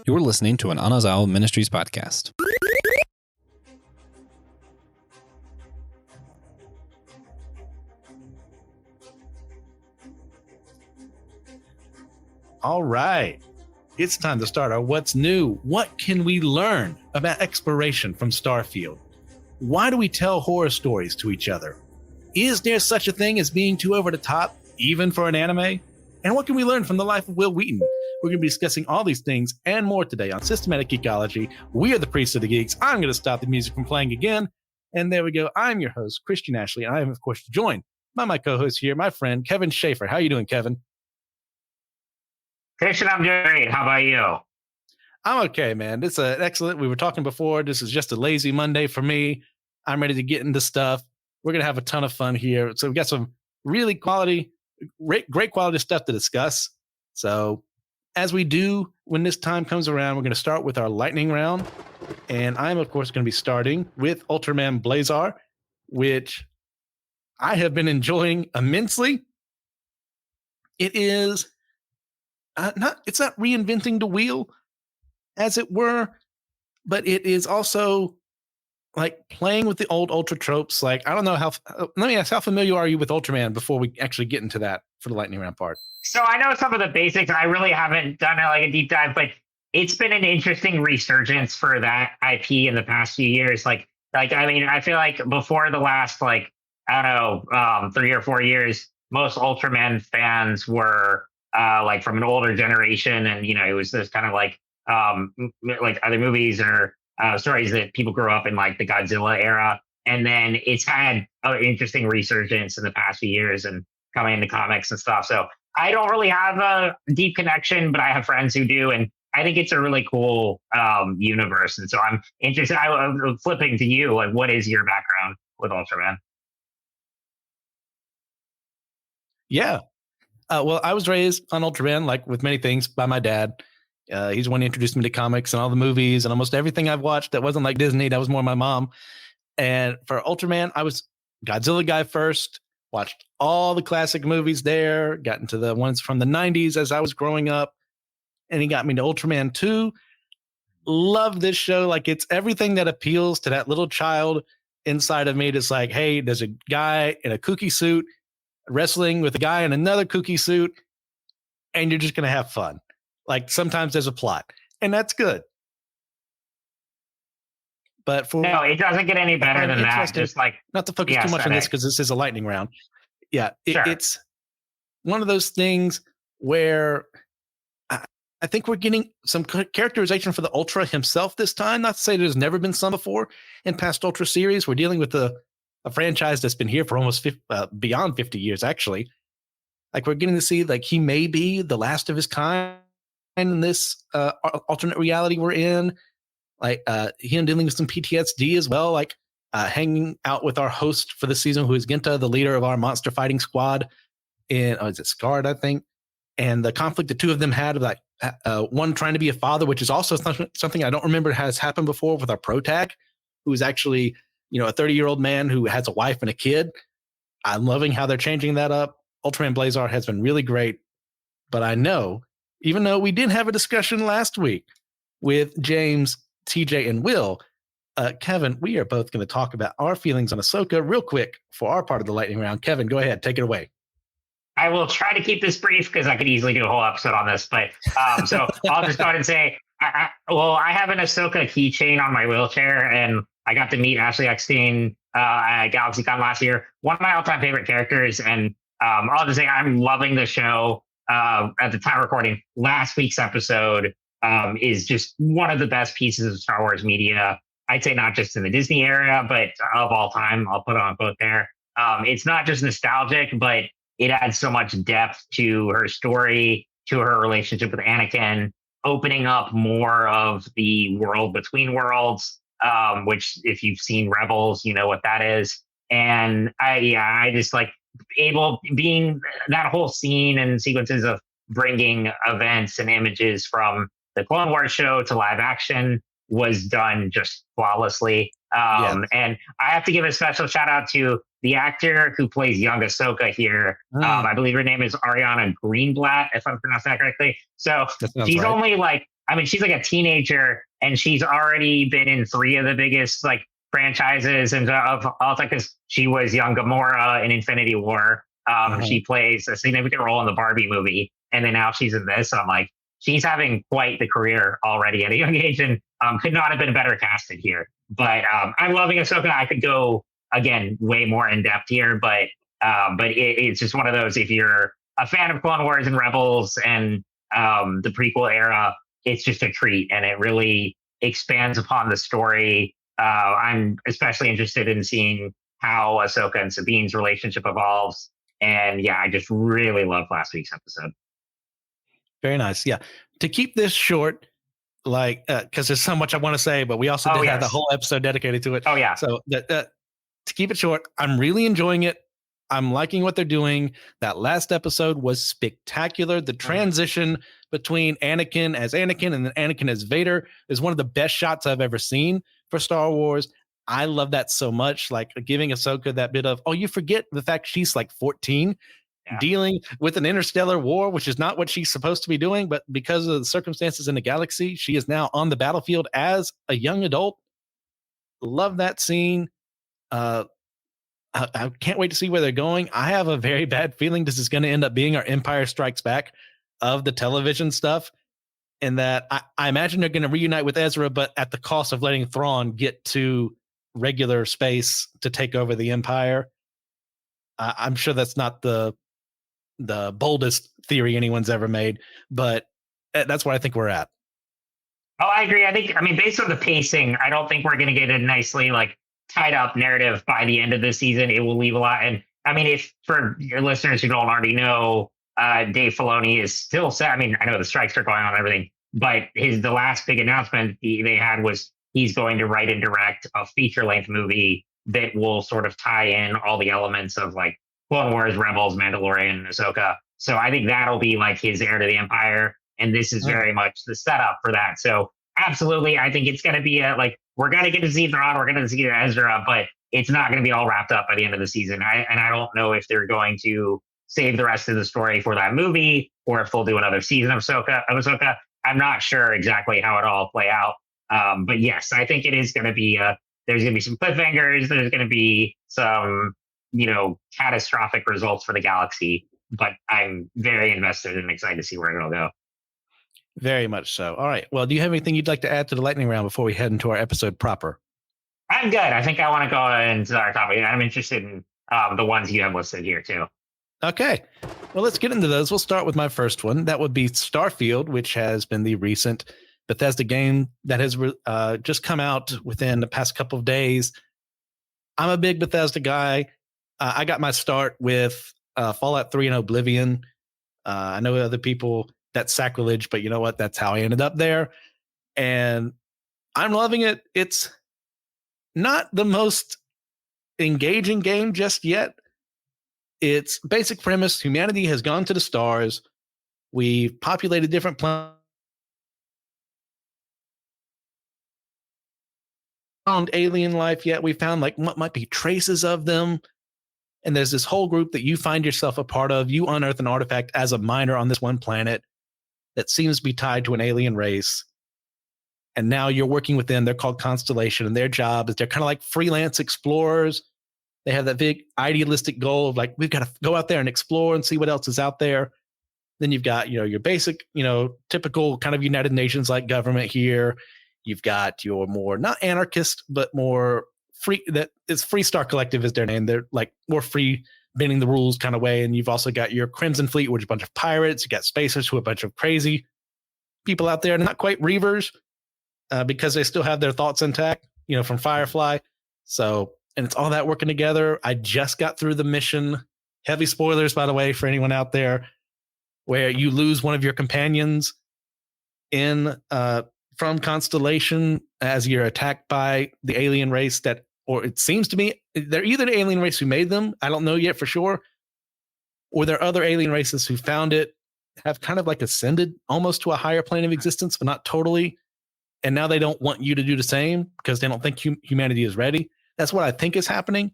You're listening to an Anazao Ministries podcast. All right. It's time to start our What's New. What can we learn about exploration from Starfield? Why do we tell horror stories to each other? Is there such a thing as being too over the top, even for an anime? And what can we learn from the life of Will Wheaton? We're going to be discussing all these things and more today on Systematic Geekology. We are the Priests of the Geeks. I'm going to stop the music from playing again. And there we go. I'm your host, Christian Ashley. And I am, of course, joined by my co-host here, my friend, Kevin Schaeffer. How are you doing, Kevin? Christian, I'm doing great. How about you? I'm okay, man. It's excellent. We were talking before. This is just a lazy Monday for me. I'm ready to get into stuff. We're going to have a ton of fun here. So we've got some really great quality stuff to discuss. So as we do when this time comes around, we're going to start with our lightning round. And I'm, of course, going to be starting with Ultraman Blazar, which I have been enjoying immensely. It is it's not reinventing the wheel, as it were, but it is also like playing with the old Ultra tropes. Like, I don't know let me ask, how familiar are you with Ultraman before we actually get into that for the lightning round part? So I know some of the basics. I really haven't done like a deep dive, but it's been an interesting resurgence for that IP in the past few years. I mean, I feel like before the last, I don't know, 3 or 4 years, most Ultraman fans were from an older generation. And, it was this kind of like other movies or stories that people grew up in, like the Godzilla era. And then it's had an interesting resurgence in the past few years and coming into comics and stuff. So I don't really have a deep connection, but I have friends who do. And I think it's a really cool universe. And so I'm interested. I'm flipping to you. Like, what is your background with Ultraman? Yeah. Well, I was raised on Ultraman, like with many things, by my dad. He's the one who introduced me to comics and all the movies and almost everything I've watched that wasn't like Disney. That was more my mom. And for Ultraman, I was Godzilla guy first, watched all the classic movies there, got into the ones from the 90s as I was growing up. And he got me to Ultraman 2. Love this show. Like, it's everything that appeals to that little child inside of me. That's like, hey, there's a guy in a kooky suit wrestling with a guy in another kooky suit, and you're just going to have fun. Like, sometimes there's a plot, and that's good. But no, it doesn't get any better than that. Just not to focus too much on this because this is a lightning round. Yeah, it's one of those things where I think we're getting some characterization for the Ultra himself this time. Not to say there's never been some before in past Ultra series. We're dealing with a franchise that's been here for almost beyond 50 years, actually. Like, we're getting to see, like, he may be the last of his kind in this alternate reality we're in. Like, him dealing with some PTSD as well, like hanging out with our host for the season, who is Genta, the leader of our monster fighting squad in, is it Scarred, I think? And the conflict the two of them had, like one trying to be a father, which is also something I don't remember has happened before with our pro tag, who is actually, a 30-year-old man who has a wife and a kid. I'm loving how they're changing that up. Ultraman Blazar has been really great. But I know, even though we did have a discussion last week with James, TJ, and Will, Kevin, we are both going to talk about our feelings on Ahsoka real quick for our part of the lightning round. Kevin, go ahead. Take it away. I will try to keep this brief because I could easily do a whole episode on this. But so I'll just go ahead and say, I have an Ahsoka keychain on my wheelchair, and I got to meet Ashley Eckstein at GalaxyCon last year. One of my all-time favorite characters, and I'll just say I'm loving the show. At the time of recording, last week's episode is just one of the best pieces of Star Wars media. I'd say not just in the Disney era, but of all time. I'll put on both there. It's not just nostalgic, but it adds so much depth to her story, to her relationship with Anakin, opening up more of the world between worlds, which if you've seen Rebels, you know what that is. And I just like being that whole scene and sequences of bringing events and images from the Clone Wars show to live action was done just flawlessly. And I have to give a special shout out to the actor who plays young Ahsoka here. I believe her name is Ariana Greenblatt, if I'm pronouncing that correctly. So she's only like, I mean, she's like a teenager and she's already been in 3 of the biggest like franchises and of all time because she was young Gamora in Infinity War. She plays a significant role in the Barbie movie, and then now she's in this. So I'm like, she's having quite the career already at a young age, and could not have been better casted here. But I'm loving Ahsoka. I could go again way more in depth here, but it's just one of those. If you're a fan of Clone Wars and Rebels and the prequel era, it's just a treat, and it really expands upon the story. I'm especially interested in seeing how Ahsoka and Sabine's relationship evolves. And yeah, I just really loved last week's episode. Very nice. Yeah. To keep this short, like, because there's so much I want to say, but we also did have the whole episode dedicated to it. Oh, yeah. So to keep it short, I'm really enjoying it. I'm liking what they're doing. That last episode was spectacular. The transition between Anakin as Anakin and then Anakin as Vader is one of the best shots I've ever seen for Star Wars. I love that so much, like giving Ahsoka that bit of, you forget the fact she's like 14, dealing with an interstellar war, which is not what she's supposed to be doing, but because of the circumstances in the galaxy, she is now on the battlefield as a young adult. Love that scene. I can't wait to see where they're going. I have a very bad feeling this is going to end up being our Empire Strikes Back of the television stuff. And that I imagine they're going to reunite with Ezra, but at the cost of letting Thrawn get to regular space to take over the Empire. I'm sure that's not the boldest theory anyone's ever made, but that's where I think we're at. Oh, I agree. I mean, based on the pacing, I don't think we're going to get a nicely like tied up narrative by the end of the season. It will leave a lot. And I mean, if for your listeners who don't already know, Dave Filoni is still set. I mean, I know the strikes are going on and everything, but the last big announcement they had was he's going to write and direct a feature-length movie that will sort of tie in all the elements of like Clone Wars, Rebels, Mandalorian, and Ahsoka. So I think that'll be like his heir to the Empire. And this is very much the setup for that. So absolutely, I think it's going to be we're going to get to see Thrawn, we're going to see Ezra, but it's not going to be all wrapped up by the end of the season. I don't know if they're going to save the rest of the story for that movie or if they'll do another season of Ahsoka. I'm not sure exactly how it all play out. But yes, I think it is going to be, there's going to be some cliffhangers. There's going to be some, catastrophic results for the galaxy, but I'm very invested and excited to see where it'll go. Very much so. All right. Well, do you have anything you'd like to add to the lightning round before we head into our episode proper? I'm good. I think I want to go into our topic. I'm interested in the ones you have listed here too. Okay. Well, let's get into those. We'll start with my first one. That would be Starfield, which has been the recent Bethesda game that has just come out within the past couple of days. I'm a big Bethesda guy. I got my start with Fallout 3 and Oblivion. I know other people, that's sacrilege, but you know what? That's how I ended up there. And I'm loving it. It's not the most engaging game just yet. Its basic premise: humanity has gone to the stars. We've populated different planets. Found alien life yet. We found like what might be traces of them. And there's this whole group that you find yourself a part of. You unearth an artifact as a miner on this one planet that seems to be tied to an alien race. And now you're working with them. They're called Constellation, and their job is they're kind of like freelance explorers. They have that big idealistic goal of like, we've got to go out there and explore and see what else is out there. Then you've got, your basic, typical kind of United Nations like government here. You've got your more not anarchist, but more free, that is Free Star Collective is their name. They're like more free, bending the rules kind of way. And you've also got your Crimson Fleet, which is a bunch of pirates. You got Spacers, who are a bunch of crazy people out there, not quite Reavers, because they still have their thoughts intact, from Firefly. So, and it's all that working together. I just got through the mission. Heavy spoilers, by the way, for anyone out there, where you lose one of your companions from Constellation as you're attacked by the alien race or it seems to me they're either the alien race who made them, I don't know yet for sure, or there are other alien races who found it, have kind of like ascended almost to a higher plane of existence, but not totally. And now they don't want you to do the same because they don't think humanity is ready. That's what I think is happening.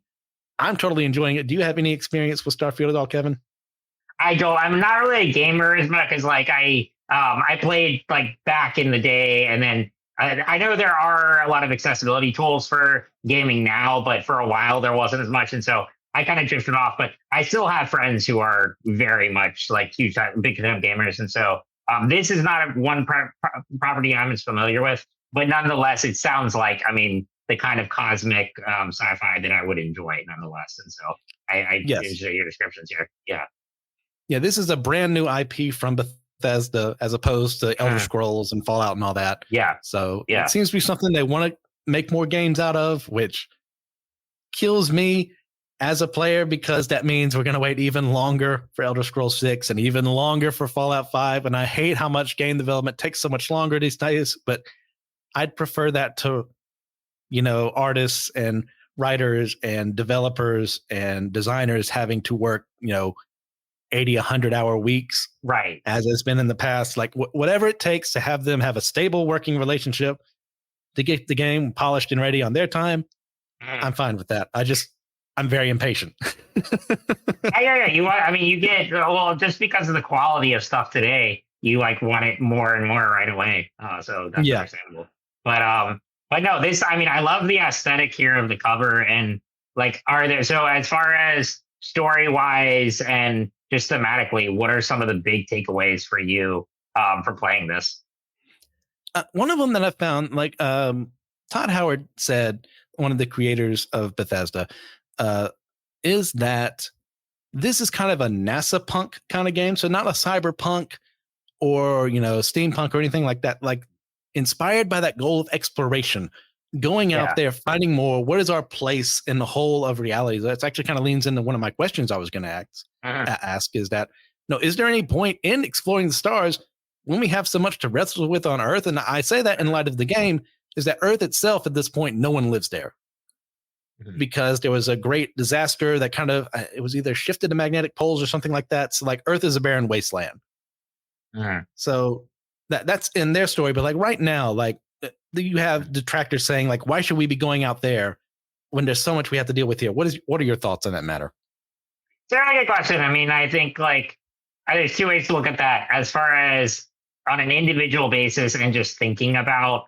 I'm totally enjoying it. Do you have any experience with Starfield at all, Kevin? I don't. I'm not really a gamer as much as I I played like back in the day, and then I know there are a lot of accessibility tools for gaming now, but for a while there wasn't as much, and so I kind of drifted off. But I still have friends who are very much like huge, big time gamers, and so this is not one property I'm as familiar with, but nonetheless, it sounds like, I mean, the kind of cosmic sci-fi that I would enjoy nonetheless, and so I Yes. enjoy your descriptions here. Yeah. Yeah, this is a brand new IP from Bethesda as opposed to Elder Scrolls and Fallout and all that. Yeah. So Yeah. it seems to be something they want to make more games out of, which kills me as a player because that means we're going to wait even longer for Elder Scrolls 6 and even longer for Fallout 5. And I hate how much game development takes so much longer these days, but I'd prefer that to, artists and writers and developers and designers having to work, 80, 100-hour weeks, right, as it's been in the past. Like whatever it takes to have them have a stable working relationship to get the game polished and ready on their time, I'm fine with that. I'm very impatient. yeah. You get, well, just because of the quality of stuff today, you like want it more and more right away. So that's understandable. But no, this, I mean, I love the aesthetic here of the cover, and like, so as far as story wise and just thematically, what are some of the big takeaways for you for playing this? One of them that I found, like Todd Howard said, one of the creators of Bethesda, is that this is kind of a NASA punk kind of game. So not a cyberpunk or, steampunk or anything like that. Like inspired by that goal of exploration, going out there, finding more. What is our place in the whole of reality? That's actually kind of leans into one of my questions I was going to ask is that, is there any point in exploring the stars when we have so much to wrestle with on Earth? And I say that in light of the game is that Earth itself at this point, no one lives there because there was a great disaster that kind of, it was either shifted to magnetic poles or something like that. So like Earth is a barren wasteland. So that's in their story. But like right now, like you have detractors saying like, why should we be going out there when there's so much we have to deal with here? What are your thoughts on that matter? It's a really good question. I mean, I think like there's two ways to look at that. As far as on an individual basis and just thinking about,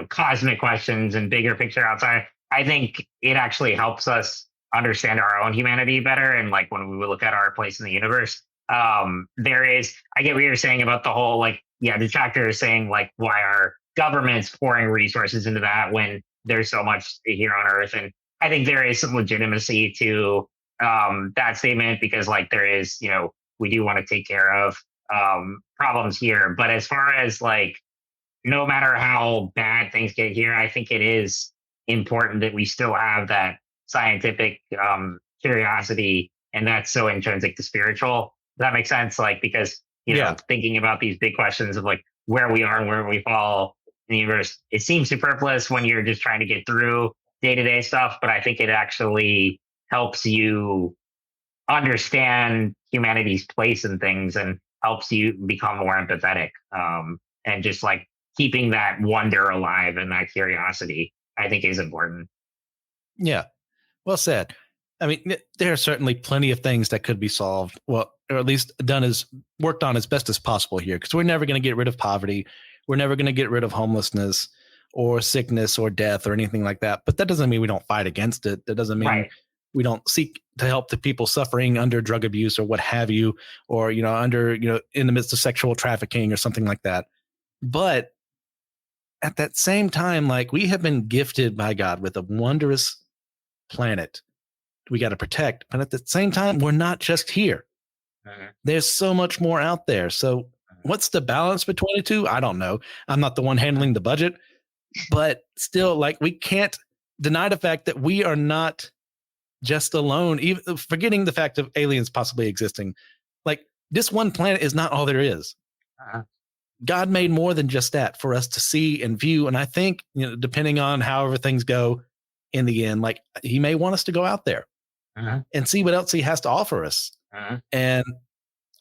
cosmic questions and bigger picture outside, I think it actually helps us understand our own humanity better. And like when we look at our place in the universe, I get what you're saying about the whole, like, detractors saying like, why are governments pouring resources into that when there's so much here on Earth? And I think there is some legitimacy to that statement because like there is, we do want to take care of problems here. But as far as like, no matter how bad things get here, I think it is important that we still have that scientific curiosity, and that's so intrinsic to spiritual. Does that make sense? Like, because, thinking about these big questions of like where we are and where we fall in the universe, it seems superfluous when you're just trying to get through day-to-day stuff, but I think it actually helps you understand humanity's place in things and helps you become more empathetic. And just like keeping that wonder alive and that curiosity, I think is important. Yeah, well said. I mean, there are certainly plenty of things that could be solved, well, or at least worked on as best as possible here, because we're never going to get rid of poverty. We're never going to get rid of homelessness or sickness or death or anything like that. But that doesn't mean we don't fight against it. That doesn't mean we don't seek to help the people suffering under drug abuse or what have you, or, under, in the midst of sexual trafficking or something like that. But at that same time, like we have been gifted by God with a wondrous planet we got to protect. But at the same time, we're not just here. There's so much more out there. So what's the balance between the two? I don't know. I'm not the one handling the budget, but still, like, we can't deny the fact that we are not just alone, even forgetting the fact of aliens possibly existing. Like, this one planet is not all there is. God made more than just that for us to see and view. And I think, depending on however things go in the end, like he may want us to go out there and see what else he has to offer us. And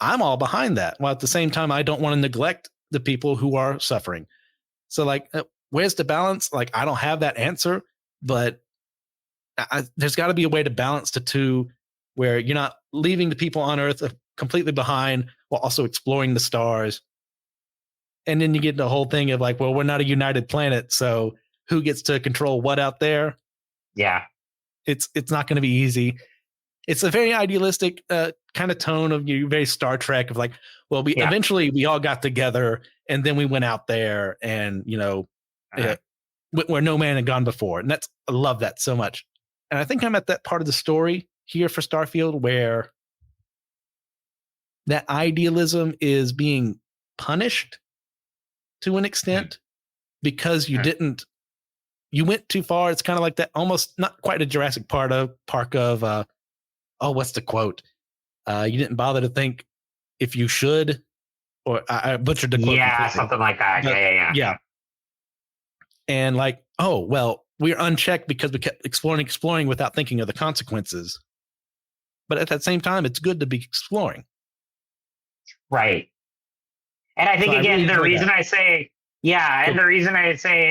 I'm all behind that. While at the same time, I don't want to neglect the people who are suffering. So like, where's the balance? Like, I don't have that answer, but there's got to be a way to balance the two where you're not leaving the people on Earth completely behind while also exploring the stars. And then you get the whole thing of like, well, we're not a united planet, so who gets to control what out there? Yeah. It's not going to be easy. It's a very idealistic kind of tone of you, very Star Trek of like, well, eventually we all got together and then we went out there and, where no man had gone before. And I love that so much. And I think I'm at that part of the story here for Starfield where that idealism is being punished to an extent because you went too far. It's kind of like that, almost not quite a Jurassic Park of, what's the quote? You didn't bother to think if you should, or I butchered the quote. Yeah, something like that. But, yeah. And like, oh, well, we're unchecked because we kept exploring without thinking of the consequences. But at that same time, it's good to be exploring. Right. And I think, again, the reason I say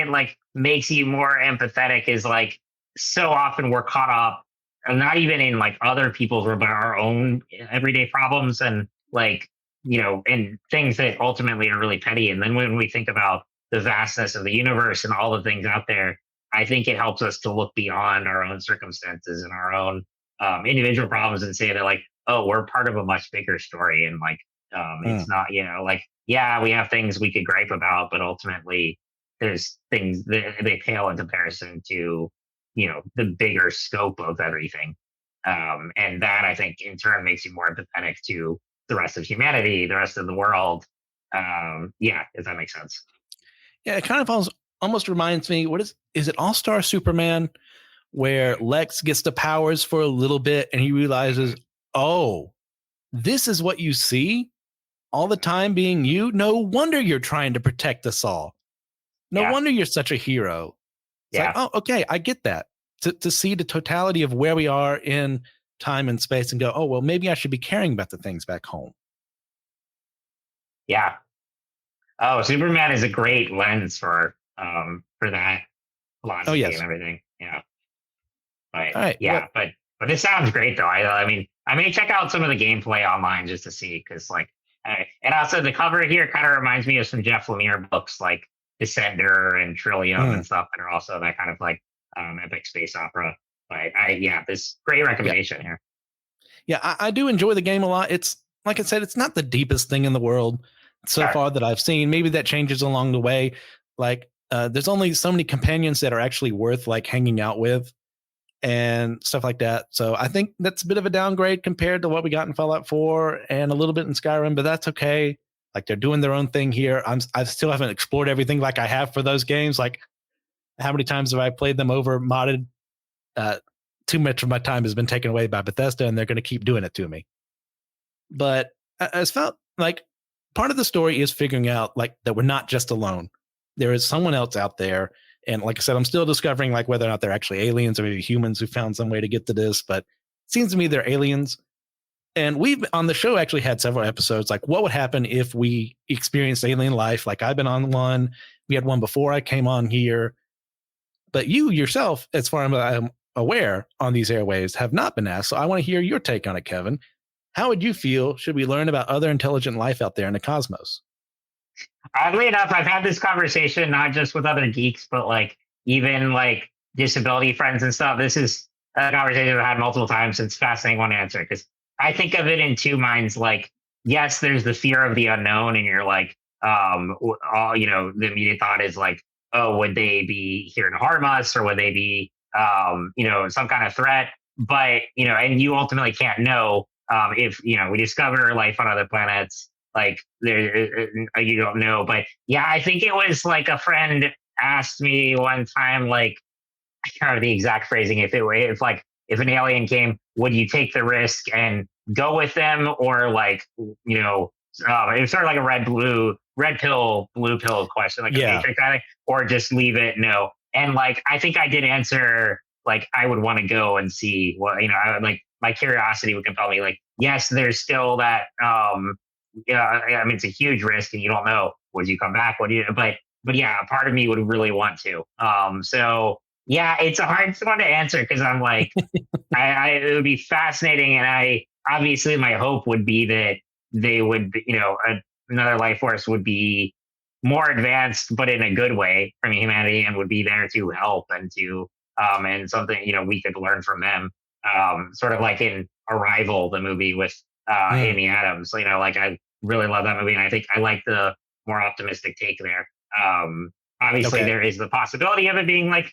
it like makes you more empathetic is like so often we're caught up, and not even in like other people's, but our own everyday problems and like, and things that ultimately are really petty. And then when we think about the vastness of the universe and all the things out there, I think it helps us to look beyond our own circumstances and our own individual problems and say that like, oh, we're part of a much bigger story. And like, it's not, like, yeah, we have things we could gripe about, but ultimately there's things that they pale in comparison to, the bigger scope of everything. And that I think in turn makes you more empathetic to the rest of humanity, the rest of the world. If that makes sense. Yeah, it kind of almost reminds me, is it All-Star Superman where Lex gets the powers for a little bit and he realizes, oh, this is what you see all the time being you? No wonder you're trying to protect us all. No wonder you're such a hero. It's like, oh, okay, I get that. To see the totality of where we are in time and space and go, oh, well, maybe I should be caring about the things back home. Yeah. Oh, Superman is a great lens for that philosophy and everything. Yeah. But but it sounds great though. I mean, I may check out some of the gameplay online just to see, because like, and also the cover here kind of reminds me of some Jeff Lemire books like Descender and Trillium and stuff that are also that kind of like epic space opera. But this great recommendation here. Yeah, I do enjoy the game a lot. It's like I said, it's not the deepest thing in the world so far that I've seen. Maybe that changes along the way. Like there's only so many companions that are actually worth like hanging out with and stuff like that. So I think that's a bit of a downgrade compared to what we got in Fallout 4 and a little bit in Skyrim, but that's okay. Like they're doing their own thing here. I still haven't explored everything like I have for those games. Like how many times have I played them over modded? Too much of my time has been taken away by Bethesda, and they're going to keep doing it to me. But I felt like part of the story is figuring out like that we're not just alone. There is someone else out there. And like I said, I'm still discovering like whether or not they're actually aliens or maybe humans who found some way to get to this, but it seems to me they're aliens. And we've on the show actually had several episodes like what would happen if we experienced alien life. Like I've been on one. We had one before I came on here. But you yourself, as far as I'm aware on these airwaves, have not been asked. So I want to hear your take on it, Kevin. How would you feel should we learn about other intelligent life out there in the cosmos? Oddly enough, I've had this conversation not just with other geeks, but like even like disability friends and stuff. This is a conversation I've had multiple times. It's a fascinating one to answer because I think of it in two minds. Like, yes, there's the fear of the unknown, and you're like, the immediate thought is like, oh, would they be here to harm us, or would they be, some kind of threat? But and you ultimately can't know if we discover life on other planets. Like you don't know, but yeah, I think it was like a friend asked me one time, like I can't remember the exact phrasing. If an alien came, would you take the risk and go with them, or like it was sort of like a red pill, blue pill question, like a Matrix kind of thing, or just leave it. No, and like I think I did answer like I would want to go and see what like my curiosity would compel me. Like yes, there's still that. I mean, it's a huge risk and you don't know, would you come back? But yeah, part of me would really want to. So yeah, it's a hard one to answer because I'm like, it would be fascinating. And obviously my hope would be that they would, another life force would be more advanced, but in a good way from humanity, and would be there to help and to and something we could learn from them. Sort of like in Arrival, the movie with Amy Adams. Like I really love that movie, and I think I like the more optimistic take there. Obviously, there is the possibility of it being like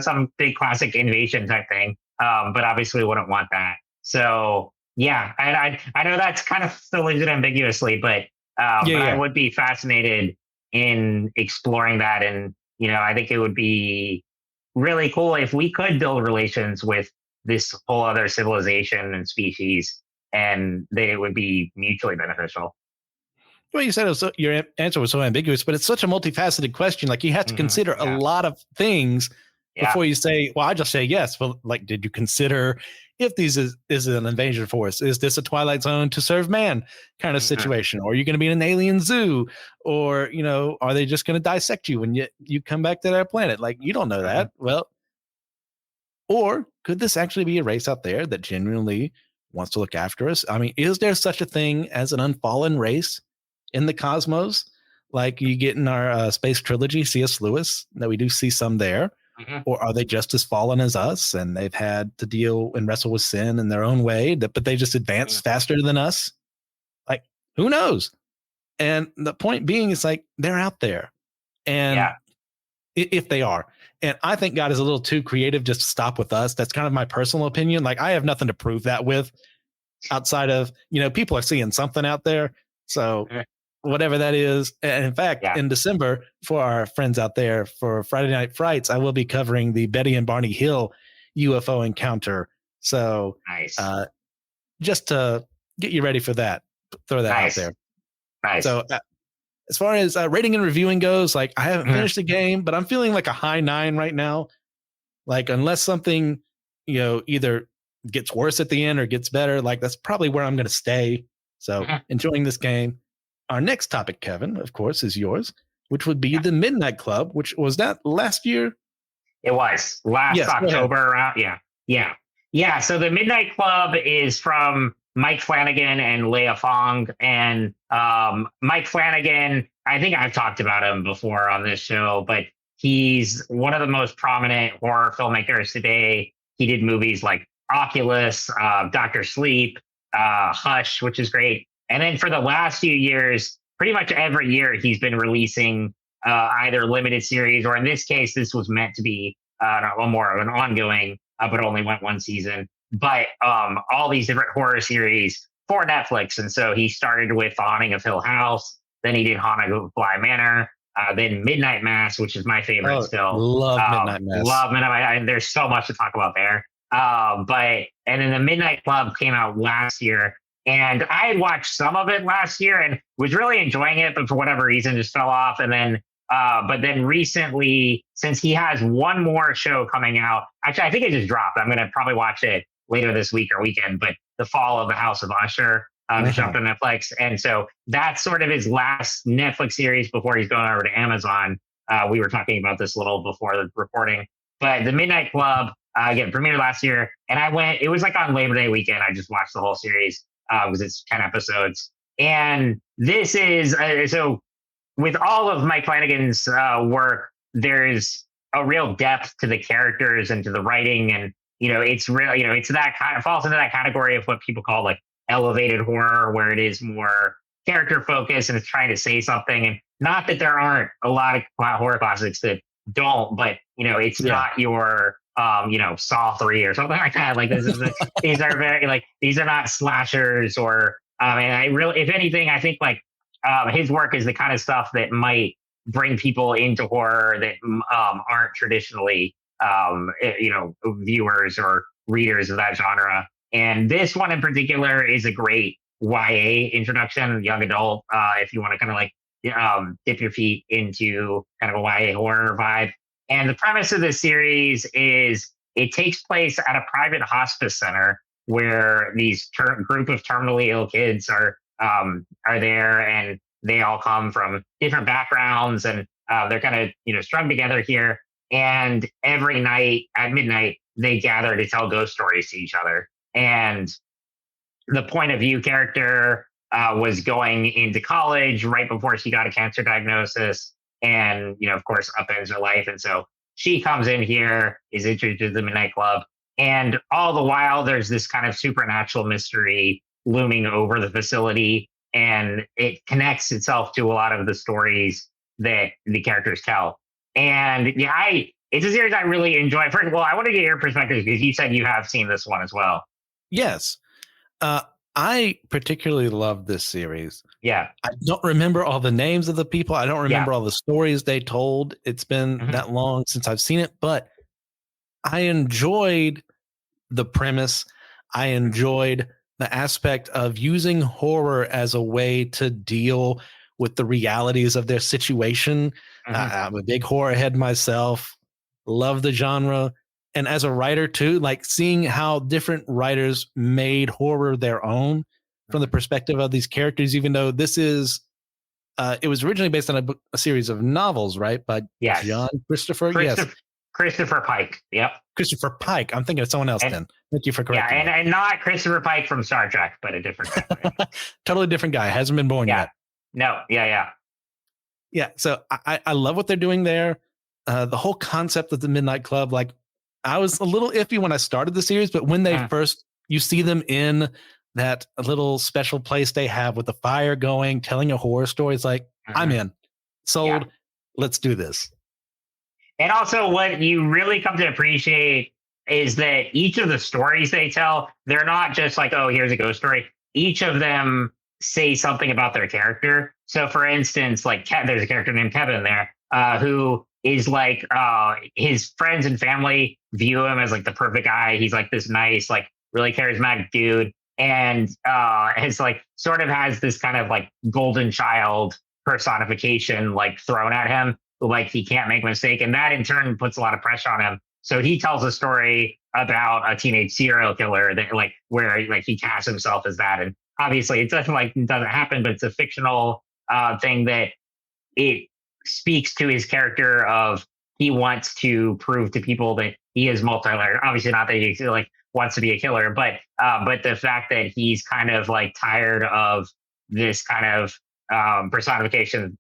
some big classic invasion type thing, but obviously, we wouldn't want that. So yeah, I know that's kind of still leaves it ambiguously, but I would be fascinated in exploring that, and I think it would be really cool if we could build relations with this whole other civilization and species, and they would be mutually beneficial. Well, you said your answer was so ambiguous, but it's such a multifaceted question. Like you have to consider a lot of things before you say, well, I just say yes. Well, like, did you consider if this is an invasion force? Is this a Twilight Zone to serve man kind of situation? Or are you going to be in an alien zoo? Or, are they just going to dissect you when you come back to their planet? Like, you don't know that. Well, or could this actually be a race out there that genuinely wants to look after us? I mean, is there such a thing as an unfallen race in the cosmos? Like you get in our space trilogy, C.S. Lewis, that we do see some there. Or are they just as fallen as us, and they've had to deal and wrestle with sin in their own way, but they just advance faster than us? Like, who knows? And the point being is like, they're out there. And if they are, and I think God is a little too creative just to stop with us. That's kind of my personal opinion. Like I have nothing to prove that with outside of, people are seeing something out there. So whatever that is. And in fact, in December, for our friends out there, for Friday Night Frights, I will be covering the Betty and Barney Hill UFO encounter. So just to get you ready for that, throw that out there. Nice. So as far as rating and reviewing goes, like I haven't finished the game, but I'm feeling like a high 9 right now. Like unless something, either gets worse at the end or gets better, like that's probably where I'm going to stay. So enjoying this game. Our next topic, Kevin, of course, is yours, which would be the Midnight Club, which was that last year? It was last October around. Yeah. So the Midnight Club is from Mike Flanagan and Leah Fong. And Mike Flanagan, I think I've talked about him before on this show, but he's one of the most prominent horror filmmakers today. He did movies like Oculus, Dr. Sleep, Hush, which is great. And then for the last few years, pretty much every year, he's been releasing either limited series, or in this case, this was meant to be more of an ongoing, but only went one season. But all these different horror series for Netflix. And so he started with The Haunting of Hill House. Then he did Haunting of Bly Manor. Then Midnight Mass, which is my favorite still. Love Midnight Mass. Love Midnight Mass. And there's so much to talk about there. And then the Midnight Club came out last year. And I had watched some of it last year and was really enjoying it, but for whatever reason just fell off. And then, but then recently, since he has one more show coming out, actually, I think it just dropped. I'm going to probably watch it later this week or weekend, but The Fall of the House of Usher dropped on Netflix. And so that's sort of his last Netflix series before he's going over to Amazon. We were talking about this a little before the recording, but the Midnight Club, again, premiered last year. And it was like on Labor Day weekend. I just watched the whole series. Because it's 10 episodes. And this is, so with all of Mike Flanagan's work, there's a real depth to the characters and to the writing. And, it's real, it's that kind of falls into that category of what people call like elevated horror, where it is more character focused and it's trying to say something. And not that there aren't a lot of horror classics that don't, but, it's not your, Saw 3 or something like that. Like these are very like, these are not slashers or, and I really, if anything, I think like his work is the kind of stuff that might bring people into horror that aren't traditionally, viewers or readers of that genre. And this one in particular is a great YA introduction, young adult, if you want to kind of like dip your feet into kind of a YA horror vibe. And the premise of this series is it takes place at a private hospice center where these group of terminally ill kids are there, and they all come from different backgrounds, and they're kind of strung together here. And every night at midnight, they gather to tell ghost stories to each other. And the point of view character was going into college right before she got a cancer diagnosis, and of course, upends her life. And so she comes in here, is introduced to the Midnight Club, and all the while there's this kind of supernatural mystery looming over the facility, and it connects itself to a lot of the stories that the characters tell. And it's a series I really enjoy. First of all, I want to get your perspective because you said you have seen this one as well. Yes. I particularly love this series. Yeah. I don't remember all the names of the people. I don't remember all the stories they told. It's been that long since I've seen it, but I enjoyed the premise. I enjoyed the aspect of using horror as a way to deal with the realities of their situation. I'm a big horror head myself. Love the genre. And as a writer too, like seeing how different writers made horror their own from the perspective of these characters, even though this is, it was originally based on a series of novels, right? By John Christopher. Christopher Pike. Yep. Christopher Pike. I'm thinking of someone else then. Thank you for correcting me. And not Christopher Pike from Star Trek, but a different guy. Totally different guy. Hasn't been born yet. No. Yeah. So I love what they're doing there. The whole concept of the Midnight Club, like I was a little iffy when I started the series, but when they first, you see them in that little special place they have with the fire going, telling a horror story, it's like, I'm in. Sold. Let's do this. And also what you really come to appreciate is that each of the stories they tell, they're not just like, oh, here's a ghost story. Each of them say something about their character. So for instance, like there's a character named Kevin there who is like his friends and family view him as like the perfect guy. He's like this nice, like really charismatic dude. And has like sort of has this kind of like golden child personification like thrown at him. Like he can't make a mistake. And that in turn puts a lot of pressure on him. So he tells a story about a teenage serial killer that like where like he casts himself as that. And obviously it doesn't happen, but it's a fictional thing that it speaks to his character of he wants to prove to people that he is multi-layered. Obviously not that he like wants to be a killer, but the fact that he's kind of like tired of this kind of personification,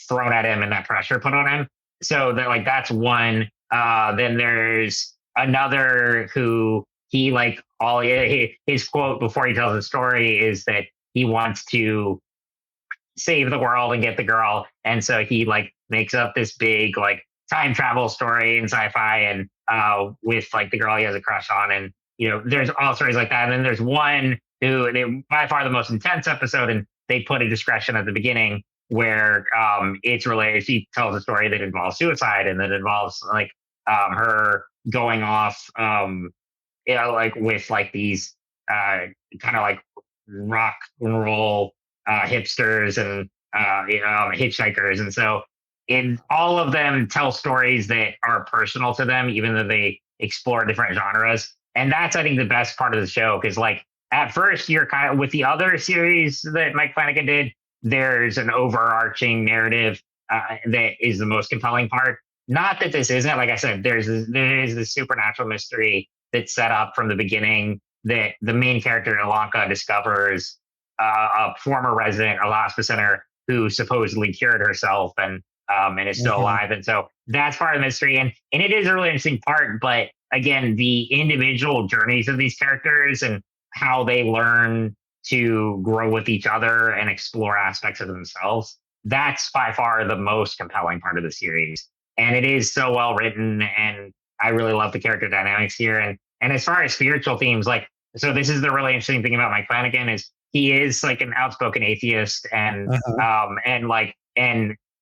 thrown at him and that pressure put on him. So that like that's one. Then there's another who he like his quote before he tells the story is that he wants to save the world and get the girl, and so he like makes up this big like time travel story in sci-fi and with like the girl he has a crush on, and there's all stories like that. And then there's one who by far the most intense episode, and they put a discretion at the beginning where it's related. She tells a story that involves suicide and that involves like her going off, like with like these kind of like rock and roll hipsters and hitchhikers, and so in all of them tell stories that are personal to them, even though they explore different genres. And that's I think the best part of the show, because like at first you're kind of with the other series that Mike Flanagan did. There's an overarching narrative that is the most compelling part. Not that this isn't, like I said, there is this supernatural mystery that's set up from the beginning that the main character, Ilanka, discovers a former resident, a hospice center, who supposedly cured herself and is still alive. And so that's part of the mystery. And it is a really interesting part. But again, the individual journeys of these characters and how they learn to grow with each other and explore aspects of themselves, that's by far the most compelling part of the series. And it is so well written, and I really love the character dynamics here. And as far as spiritual themes, like, so this is the really interesting thing about Mike Flanagan is he is like an outspoken atheist and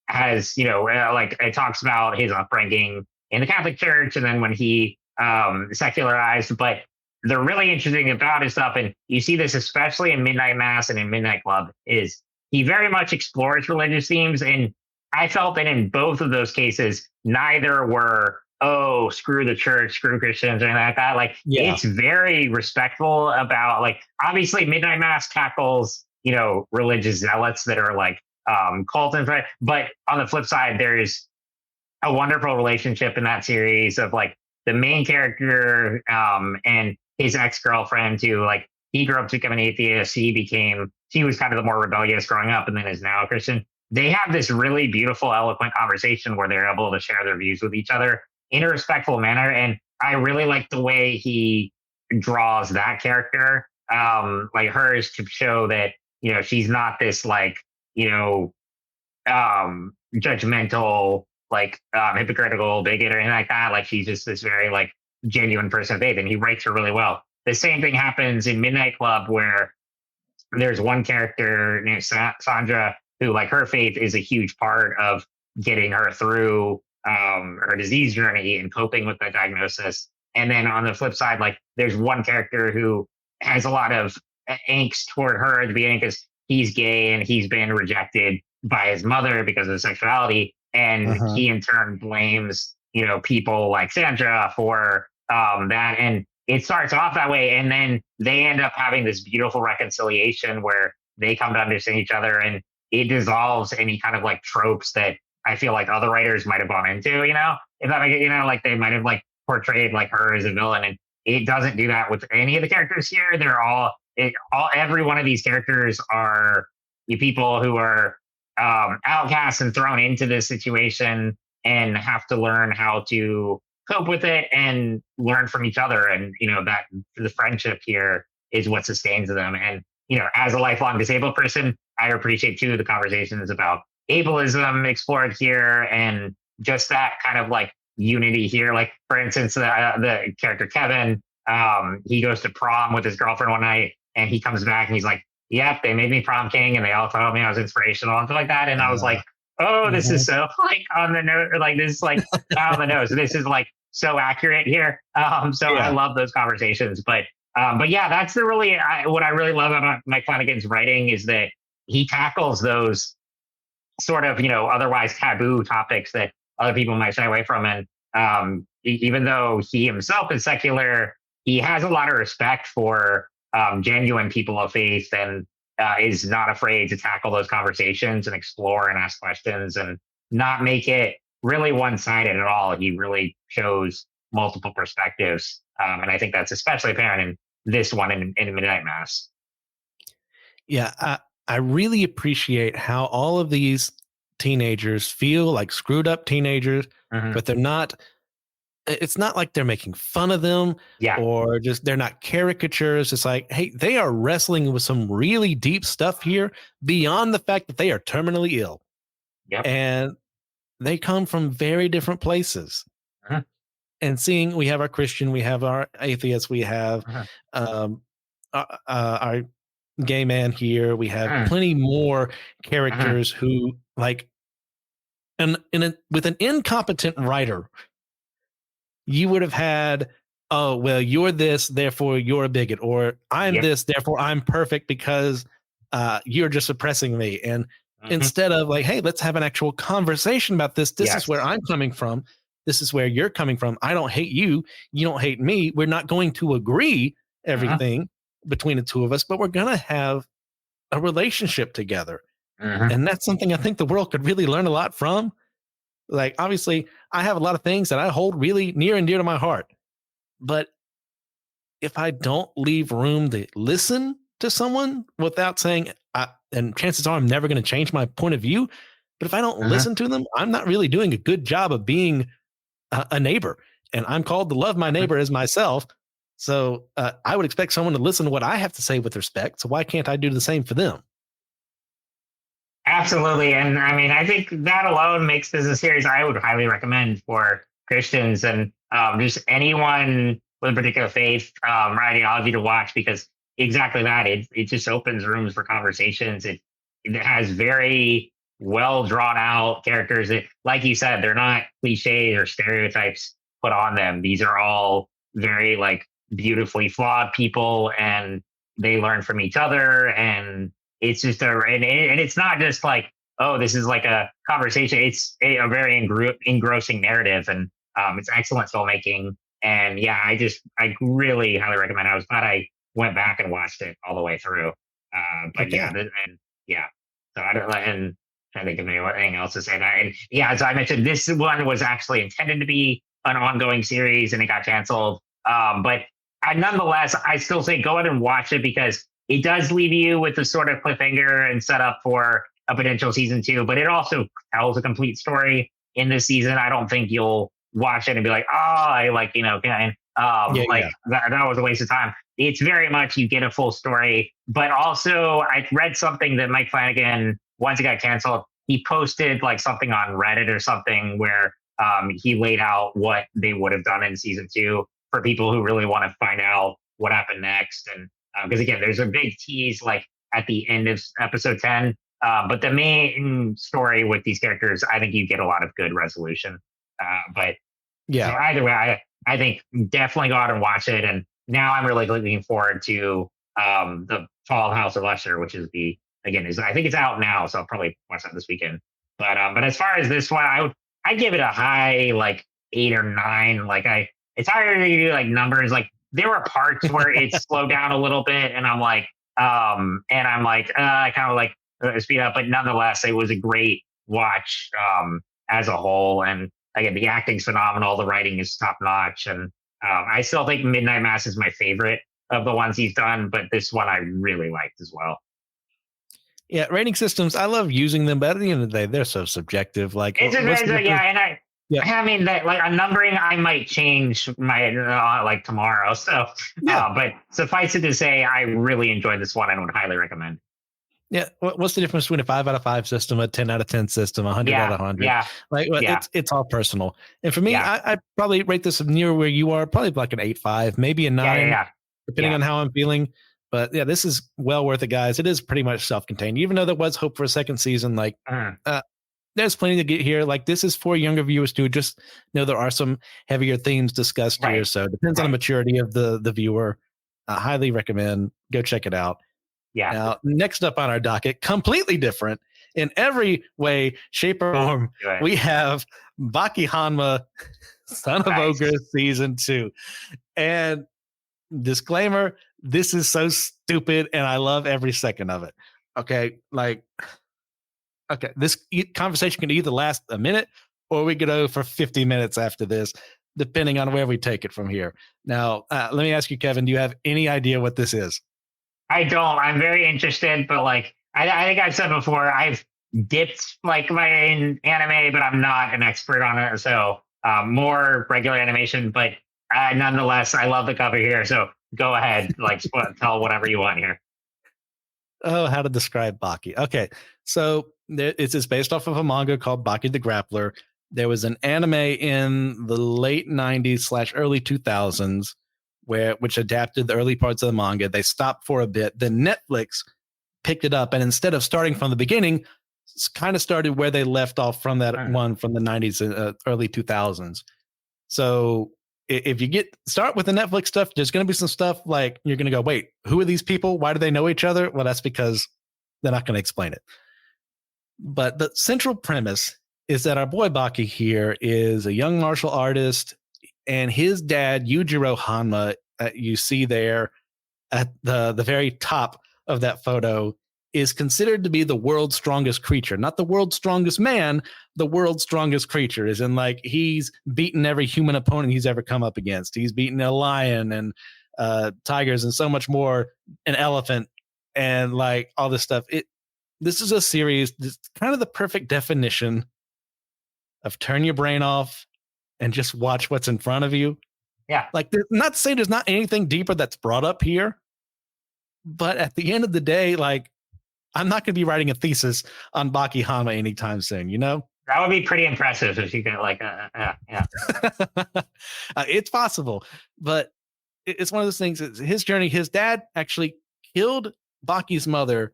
has, like it talks about his upbringing in the Catholic Church and then when he secularized, but the really interesting about his stuff, and you see this especially in Midnight Mass and in Midnight Club, is he very much explores religious themes. And I felt that in both of those cases, neither were, oh, screw the church, screw Christians, or anything like that. Like, it's very respectful about, like, obviously Midnight Mass tackles, religious zealots that are like cult and but on the flip side, there's a wonderful relationship in that series of like the main character and his ex-girlfriend who like he grew up to become an atheist. She was kind of the more rebellious growing up and then is now a Christian. They have this really beautiful, eloquent conversation where they're able to share their views with each other in a respectful manner. And I really like the way he draws that character, like hers, to show that, she's not this like, judgmental, like hypocritical bigot or anything like that. Like she's just this very like genuine person of faith, and he writes her really well. The same thing happens in Midnight Club, where there's one character named Sandra who, like, her faith is a huge part of getting her through her disease journey and coping with the diagnosis. And then on the flip side, like, there's one character who has a lot of angst toward her at the beginning because he's gay and he's been rejected by his mother because of his sexuality. And he in turn blames, people like Sandra for that. And it starts off that way. And then they end up having this beautiful reconciliation where they come to understand each other, and it dissolves any kind of like tropes that I feel like other writers might have gone into, if that make it, like they might have like portrayed like her as a villain. And it doesn't do that with any of the characters here. Every one of these characters are people who are outcasts and thrown into this situation and have to learn how to cope with it and learn from each other. And, that the friendship here is what sustains them. And, as a lifelong disabled person, I appreciate too the conversations about ableism explored here and just that kind of like unity here. Like, for instance, the character Kevin, he goes to prom with his girlfriend one night, and he comes back and he's like, yep, they made me prom king and they all told me I was inspirational and stuff like that. And I was like, oh, this is so like on the nose, like this is like on the nose. This is like so accurate here. I love those conversations. But yeah, that's what I really love about Mike Flanagan's writing is that he tackles those sort of, otherwise taboo topics that other people might shy away from. And even though he himself is secular, he has a lot of respect for genuine people of faith, and is not afraid to tackle those conversations and explore and ask questions and not make it really one-sided at all. He really shows multiple perspectives. And I think that's especially apparent in this one in Midnight Mass. Yeah, I really appreciate how all of these teenagers feel like screwed up teenagers, but they're not. It's not like they're making fun of them or just they're not caricatures. It's like, hey, they are wrestling with some really deep stuff here beyond the fact that they are terminally ill. Yep. And they come from very different places. And seeing we have our Christian, we have our atheist, we have our gay man here. We have plenty more characters who like, and with an incompetent writer, you would have had, oh, well, you're this, therefore you're a bigot, or I'm this, therefore I'm perfect because you're just oppressing me. And instead of like, hey, let's have an actual conversation about this. This is where I'm coming from. This is where you're coming from. I don't hate you. You don't hate me. We're not going to agree everything between the two of us, but we're going to have a relationship together. And that's something I think the world could really learn a lot from. Like, obviously, I have a lot of things that I hold really near and dear to my heart. But if I don't leave room to listen to someone without saying, and chances are I'm never going to change my point of view, but if I don't listen to them, I'm not really doing a good job of being a neighbor. And I'm called to love my neighbor as myself. So I would expect someone to listen to what I have to say with respect. So why can't I do the same for them? Absolutely. And I mean, I think that alone makes this a series I would highly recommend for Christians and just anyone with a particular faith or ideology to watch, because exactly that, it just opens rooms for conversations. It has very well drawn out characters that, like you said, they're not cliches or stereotypes put on them. These are all very like beautifully flawed people, and they learn from each other. And it's just and it's not just like, oh, this is like a conversation. It's a very engrossing narrative, and it's excellent filmmaking. And yeah, I really highly recommend it. I was glad I went back and watched it all the way through. But yeah, so I don't, and I think of anything else to say that. And yeah, as I mentioned, this one was actually intended to be an ongoing series, and it got canceled. But nonetheless, I still say go ahead and watch it because it does leave you with a sort of cliffhanger and set up for a potential season 2, but it also tells a complete story in this season. I don't think you'll watch it and be like, oh, I like, that was a waste of time. It's very much you get a full story, but also I read something that Mike Flanagan, once it got canceled, he posted like something on Reddit or something where he laid out what they would have done in season 2 for people who really want to find out what happened next. And because again, there's a big tease like at the end of episode 10. But the main story with these characters, I think you get a lot of good resolution. But yeah, so either way, I think definitely go out and watch it. And now I'm really looking forward to the Fall of House of Usher, which is I think it's out now, so I'll probably watch that this weekend. But as far as this one, I'd give it a high like 8 or 9. It's hard to do like numbers. Like there were parts where it slowed down a little bit, and I'm like, I kind of like speed up, but nonetheless, it was a great watch as a whole. And again, the acting's phenomenal, the writing is top notch, and I still think Midnight Mass is my favorite of the ones he's done, but this one I really liked as well. Yeah, rating systems, I love using them, but at the end of the day, they're so subjective. Like, I mean that like on numbering, I might change my like tomorrow. So, but suffice it to say, I really enjoyed this one and would highly recommend. Yeah, what's the difference between a 5 out of 5 system, a 10 out of 10 system, 100 out of 100? Yeah, it's all personal. And for me, I probably rate this near where you are, probably like an 8.5, maybe a 9, depending on how I'm feeling. But yeah, this is well worth it, guys. It is pretty much self-contained, even though there was hope for a second season. Like, there's plenty to get here. Like, this is for younger viewers too. Just know there are some heavier themes discussed here, so it depends on the maturity of the viewer. I highly recommend go check it out. Yeah. Now, next up on our docket, completely different in every way, shape, or form, we have Baki Hanma, Son of Ogre Season 2. And disclaimer, this is so stupid, and I love every second of it. Okay, this conversation can either last a minute or we could go for 50 minutes after this, depending on where we take it from here. Now, let me ask you, Kevin, do you have any idea what this is? I don't. I'm very interested, but like I think I've said before, I've dipped like my anime, but I'm not an expert on it. So more regular animation, but nonetheless, I love the cover here. So go ahead, like tell whatever you want here. Oh, how to describe Baki? Okay, so it's based off of a manga called Baki the Grappler. There was an anime in the late 90s / early 2000s which adapted the early parts of the manga. They stopped for a bit. Then Netflix picked it up, and instead of starting from the beginning, kind of started where they left off from that one from the 90s, early 2000s. So if you start with the Netflix stuff, there's going to be some stuff like you're going to go, wait, who are these people? Why do they know each other? Well, that's because they're not going to explain it. But the central premise is that our boy Baki here is a young martial artist, and his dad, Yujiro Hanma, you see there at the very top of that photo, is considered to be the world's strongest creature. Not the world's strongest man, the world's strongest creature. Is in like he's beaten every human opponent he's ever come up against. He's beaten a lion and tigers and so much more, an elephant, and like all this stuff. This is a series that's kind of the perfect definition of turn your brain off and just watch what's in front of you. Yeah. Like, not to say there's not anything deeper that's brought up here, but at the end of the day, like, I'm not going to be writing a thesis on Baki Hanma anytime soon, you know? That would be pretty impressive if you could, like, It's possible, but it's one of those things. It's his journey. His dad actually killed Baki's mother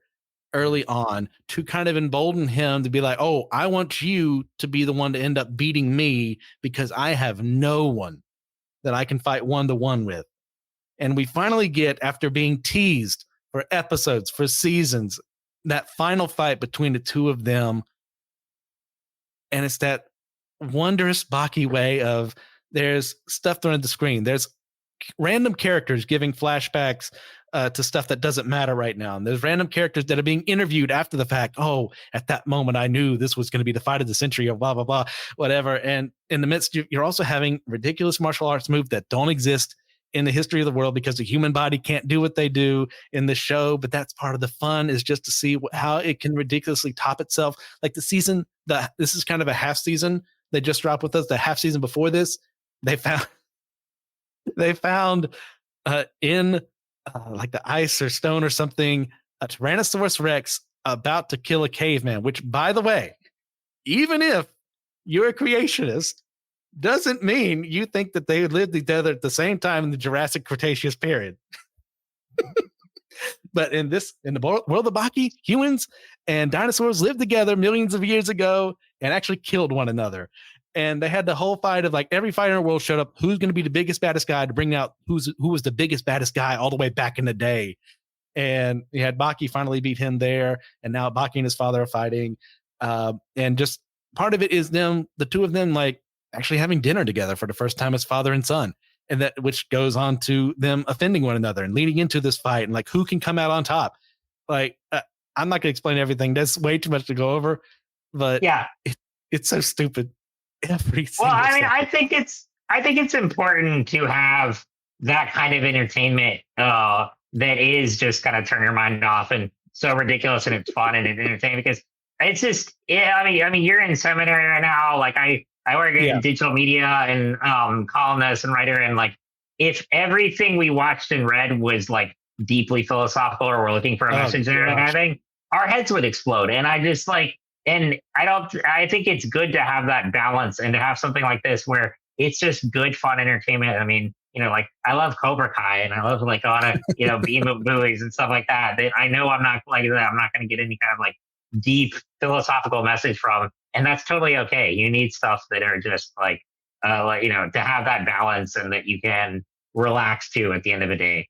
early on to kind of embolden him to be like, oh, I want you to be the one to end up beating me because I have no one that I can fight 1-to-1 with. And we finally get, after being teased for episodes, for seasons, that final fight between the two of them. And it's that wondrous Baki way of there's stuff thrown at the screen. There's random characters giving flashbacks to stuff that doesn't matter right now. And there's random characters that are being interviewed after the fact. Oh, at that moment, I knew this was going to be the fight of the century or blah, blah, blah, whatever. And in the midst, you're also having ridiculous martial arts moves that don't exist in the history of the world because the human body can't do what they do in the show. But that's part of the fun, is just to see how it can ridiculously top itself. Like the season, this is kind of a half season they just dropped with us. The half season before this, they found in like the ice or stone or something, a Tyrannosaurus Rex about to kill a caveman, which, by the way, even if you're a creationist, doesn't mean you think that they lived together at the same time in the Jurassic Cretaceous period. But in the world of Baki, humans and dinosaurs lived together millions of years ago and actually killed one another. And they had the whole fight of like every fighter in the world showed up. Who's going to be the biggest, baddest guy to bring out who was the biggest, baddest guy all the way back in the day. And you had Baki finally beat him there. And now Baki and his father are fighting. And just part of it is the two of them, like actually having dinner together for the first time as father and son. And that, which goes on to them offending one another and leading into this fight and like who can come out on top. Like, I'm not going to explain everything. That's way too much to go over, but yeah, it's so stupid. I think it's important to have that kind of entertainment that is just kind of turn your mind off and so ridiculous and it's fun and entertaining, because it's just, I mean, you're in seminary right now. Like I work in digital media and columnist and writer, and like if everything we watched and read was like deeply philosophical or we're looking for a message there and everything, our heads would explode. And I just like, and I think it's good to have that balance and to have something like this where it's just good, fun entertainment. I mean, like I love Cobra Kai and I love like a lot of, B movies and stuff like that. I know I'm not like that. I'm not going to get any kind of like deep philosophical message from, and that's totally okay. You need stuff that are just like to have that balance and that you can relax to at the end of the day.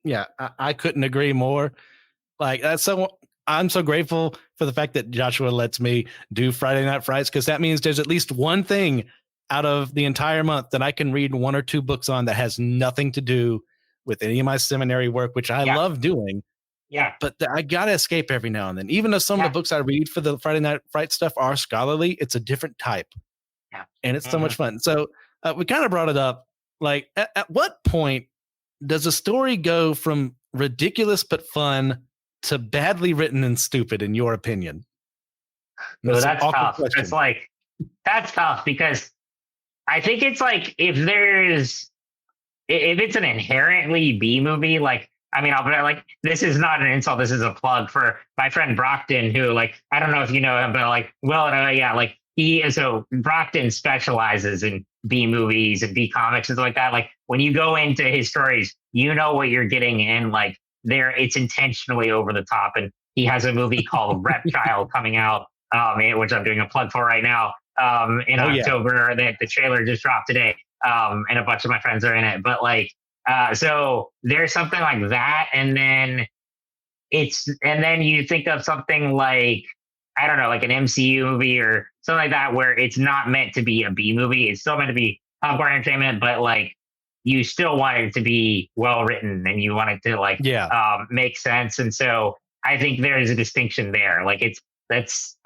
Yeah, I couldn't agree more. Like I'm so grateful for the fact that Joshua lets me do Friday Night Frights, because that means there's at least one thing out of the entire month that I can read 1 or 2 books on that has nothing to do with any of my seminary work, which I love doing. Yeah. But I got to escape every now and then. Even though some of the books I read for the Friday Night Fright stuff are scholarly, it's a different type. Yeah. And it's so much fun. So we kind of brought it up. Like, at what point does a story go from ridiculous but fun to badly written and stupid, in your opinion? So that's tough. That's tough, because I think it's like if it's an inherently B movie, like, I mean, I'll be like, this is not an insult. This is a plug for my friend Brockton, who, like, I don't know if you know him, but like, like Brockton specializes in B movies and B comics and stuff like that. Like when you go into his stories, you know what you're getting, and like it's intentionally over the top. And he has a movie called Reptile coming out, which I'm doing a plug for right now, in October. That the trailer just dropped today, and a bunch of my friends are in it. But like, so there's something like that, and then you think of something like, I don't know, like an MCU movie or something like that, where it's not meant to be a B movie. It's still meant to be popcorn entertainment, but like you still want it to be well written and you want it to like make sense. And so I think there's a distinction there. Like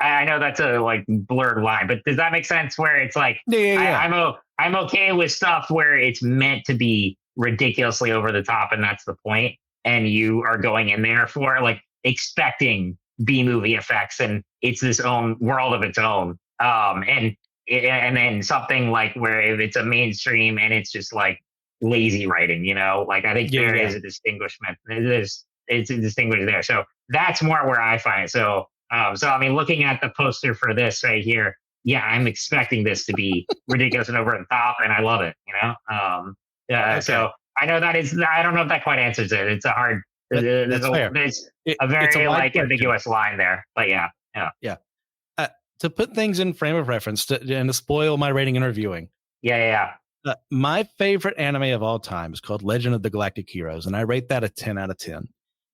I know that's a like blurred line, but does that make sense? Where it's like, I'm okay with stuff where it's meant to be ridiculously over the top, and that's the point. And you are going in there for like expecting B movie effects, and it's this own world of its own. And then something like where if it's a mainstream and it's just like lazy writing, like I think there is a distinguishment. It's a distinguishment there. So that's more where I find it. So I mean, looking at the poster for this right here, I'm expecting this to be ridiculous and over the top, and I love it. So I know I don't know if that quite answers it. It's a hard. There's a very like ambiguous line there, but yeah. To put things in frame of reference and to spoil my rating and reviewing. My favorite anime of all time is called Legend of the Galactic Heroes, and I rate that a 10 out of 10.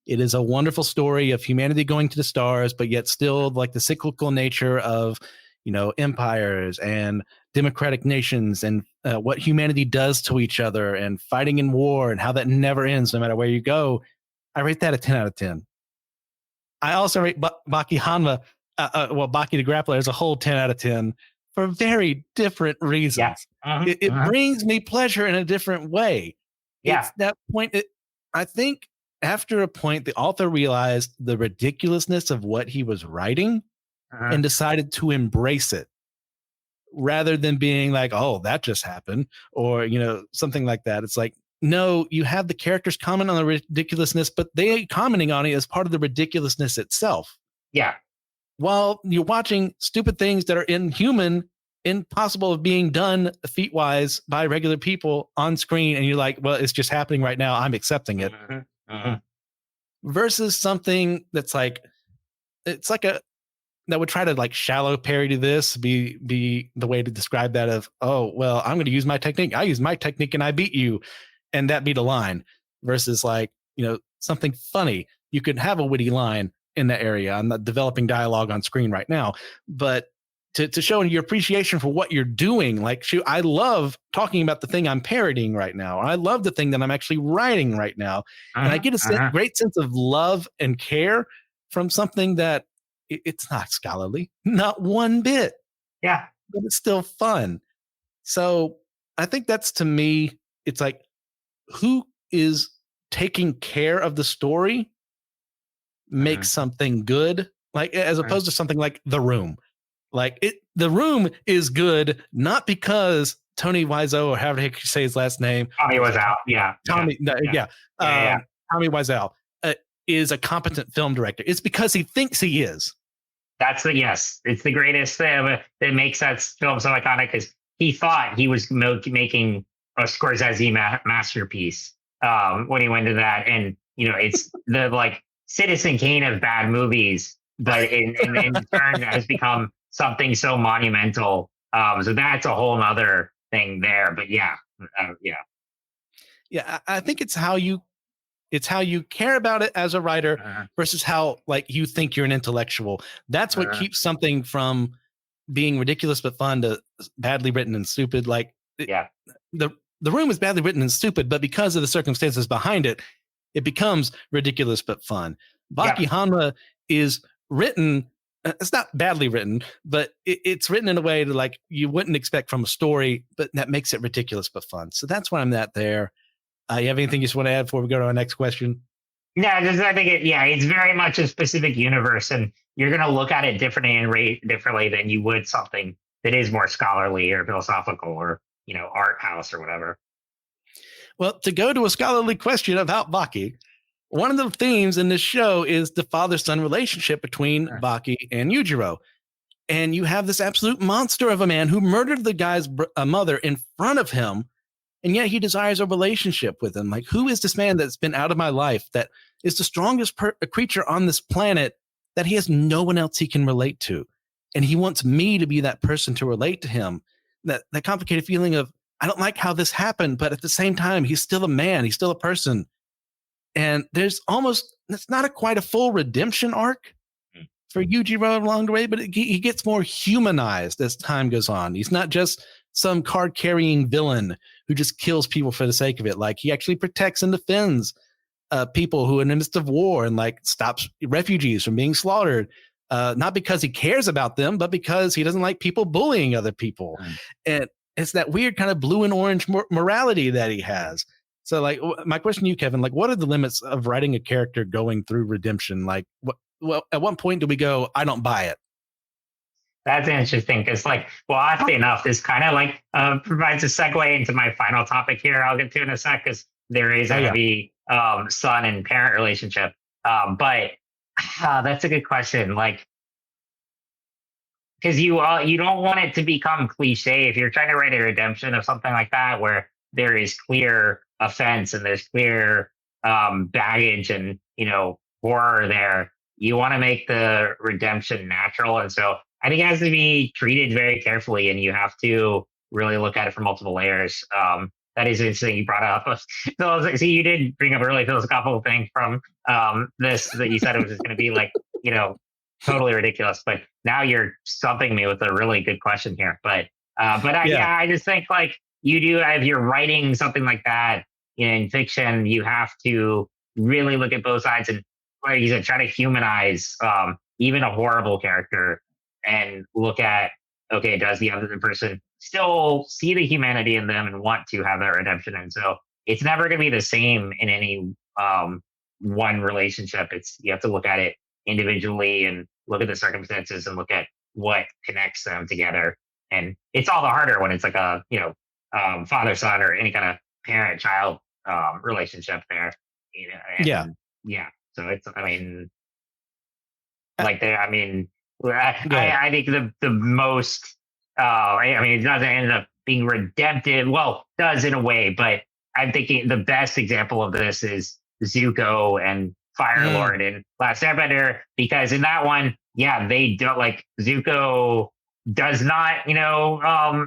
It is a wonderful story of humanity going to the stars, but yet still like the cyclical nature of, empires and democratic nations, and what humanity does to each other, and fighting in war, and how that never ends no matter where you go. I rate that a 10 out of 10. I also rate Baki Hanma, Baki the Grappler as a whole 10 out of 10 for very different reasons. It brings me pleasure in a different way. Yeah. It's that point. I think after a point, the author realized the ridiculousness of what he was writing and decided to embrace it rather than being like, oh, that just happened, or, something like that. It's like, no, you have the characters comment on the ridiculousness, but they commenting on it as part of the ridiculousness itself. Yeah. While you're watching stupid things that are inhuman, impossible of being done feat wise by regular people on screen, and you're like, well, it's just happening right now, I'm accepting it. Versus something that's like, it's like that would try to like shallow parody this, be the way to describe that of, oh, well, I'm going to use my technique, I use my technique and I beat you, and that be the line. Versus like, something funny, you could have a witty line in that area. I'm not developing dialogue on screen right now, but to show your appreciation for what you're doing. Like, shoot, I love talking about the thing I'm parodying right now. I love the thing that I'm actually writing right now. And I get a great sense of love and care from something that it's not scholarly, not one bit. Yeah. But it's still fun. So I think that's, to me, it's like, who is taking care of the story makes something good, like, as opposed to something like The Room. Like, The Room is good not because Tony Wiseau, or however you say his last name, Tommy Wiseau. Yeah. Tommy Wiseau is a competent film director. It's because he thinks he is. That's it's the greatest thing that makes that film so iconic, because he thought he was making a Scorsese masterpiece when he went to that. And, it's the like Citizen Kane of bad movies, but in turn has become something so monumental. So that's a whole nother thing there. But yeah. I think it's how you care about it as a writer versus how, like, you think you're an intellectual. That's what keeps something from being ridiculous but fun to badly written and stupid. Like, the Room is badly written and stupid, but because of the circumstances behind it, it becomes ridiculous but fun. Baki Hanma is written, it's not badly written, but it's written in a way that, like, you wouldn't expect from a story, but that makes it ridiculous but fun. So that's why I'm at there. You have anything you just want to add before we go to our next question? No, I think it's very much a specific universe, and you're going to look at it differently than you would something that is more scholarly or philosophical or, art house or whatever. Well, to go to a scholarly question about Baki, one of the themes in this show is the father-son relationship between Baki and Yujiro. And you have this absolute monster of a man who murdered the guy's mother in front of him, and yet he desires a relationship with him. Like, who is this man that's been out of my life, that is the strongest creature on this planet, that he has no one else he can relate to? And he wants me to be that person to relate to him. That complicated feeling of, I don't like how this happened, but at the same time, he's still a man. He's still a person. And it's not quite a full redemption arc for Yujiro along the way, but he gets more humanized as time goes on. He's not just some card-carrying villain who just kills people for the sake of it. Like, he actually protects and defends people who are in the midst of war, and, like, stops refugees from being slaughtered. Not because he cares about them, but because he doesn't like people bullying other people. And it's that weird kind of blue and orange morality that he has. So, like, my question to you, Kevin, like, what are the limits of writing a character going through redemption? Like, at what point do we go, I don't buy it? That's interesting, because, like, well, oddly enough, this kind of like provides a segue into my final topic here. I'll get to in a sec, because there is a heavy son and parent relationship. But that's a good question. Like, because you don't want it to become cliche if you're trying to write a redemption of something like that, where there is clear offense and there's clear baggage and horror there. You want to make the redemption natural, and so I think it has to be treated very carefully, and you have to really look at it from multiple layers. That is interesting you brought up. So, see, you did bring up a really philosophical thing from this, that you said it was just going to be like, totally ridiculous. But now you're stumping me with a really good question here. But I just think, like, you do, if you're writing something like that in fiction, you have to really look at both sides and, like you said, try to humanize even a horrible character, and look at, okay, does the other person still see the humanity in them and want to have that redemption? And so it's never going to be the same in any one relationship. You have to look at it individually and look at the circumstances and look at what connects them together. And it's all the harder when it's like a father son or any kind of parent child relationship there. Yeah. So it's I think the most it doesn't end up being redemptive. Well, does in a way, but I'm thinking the best example of this is Zuko and Fire Lord in Last Airbender, because in that one, they don't Zuko does not,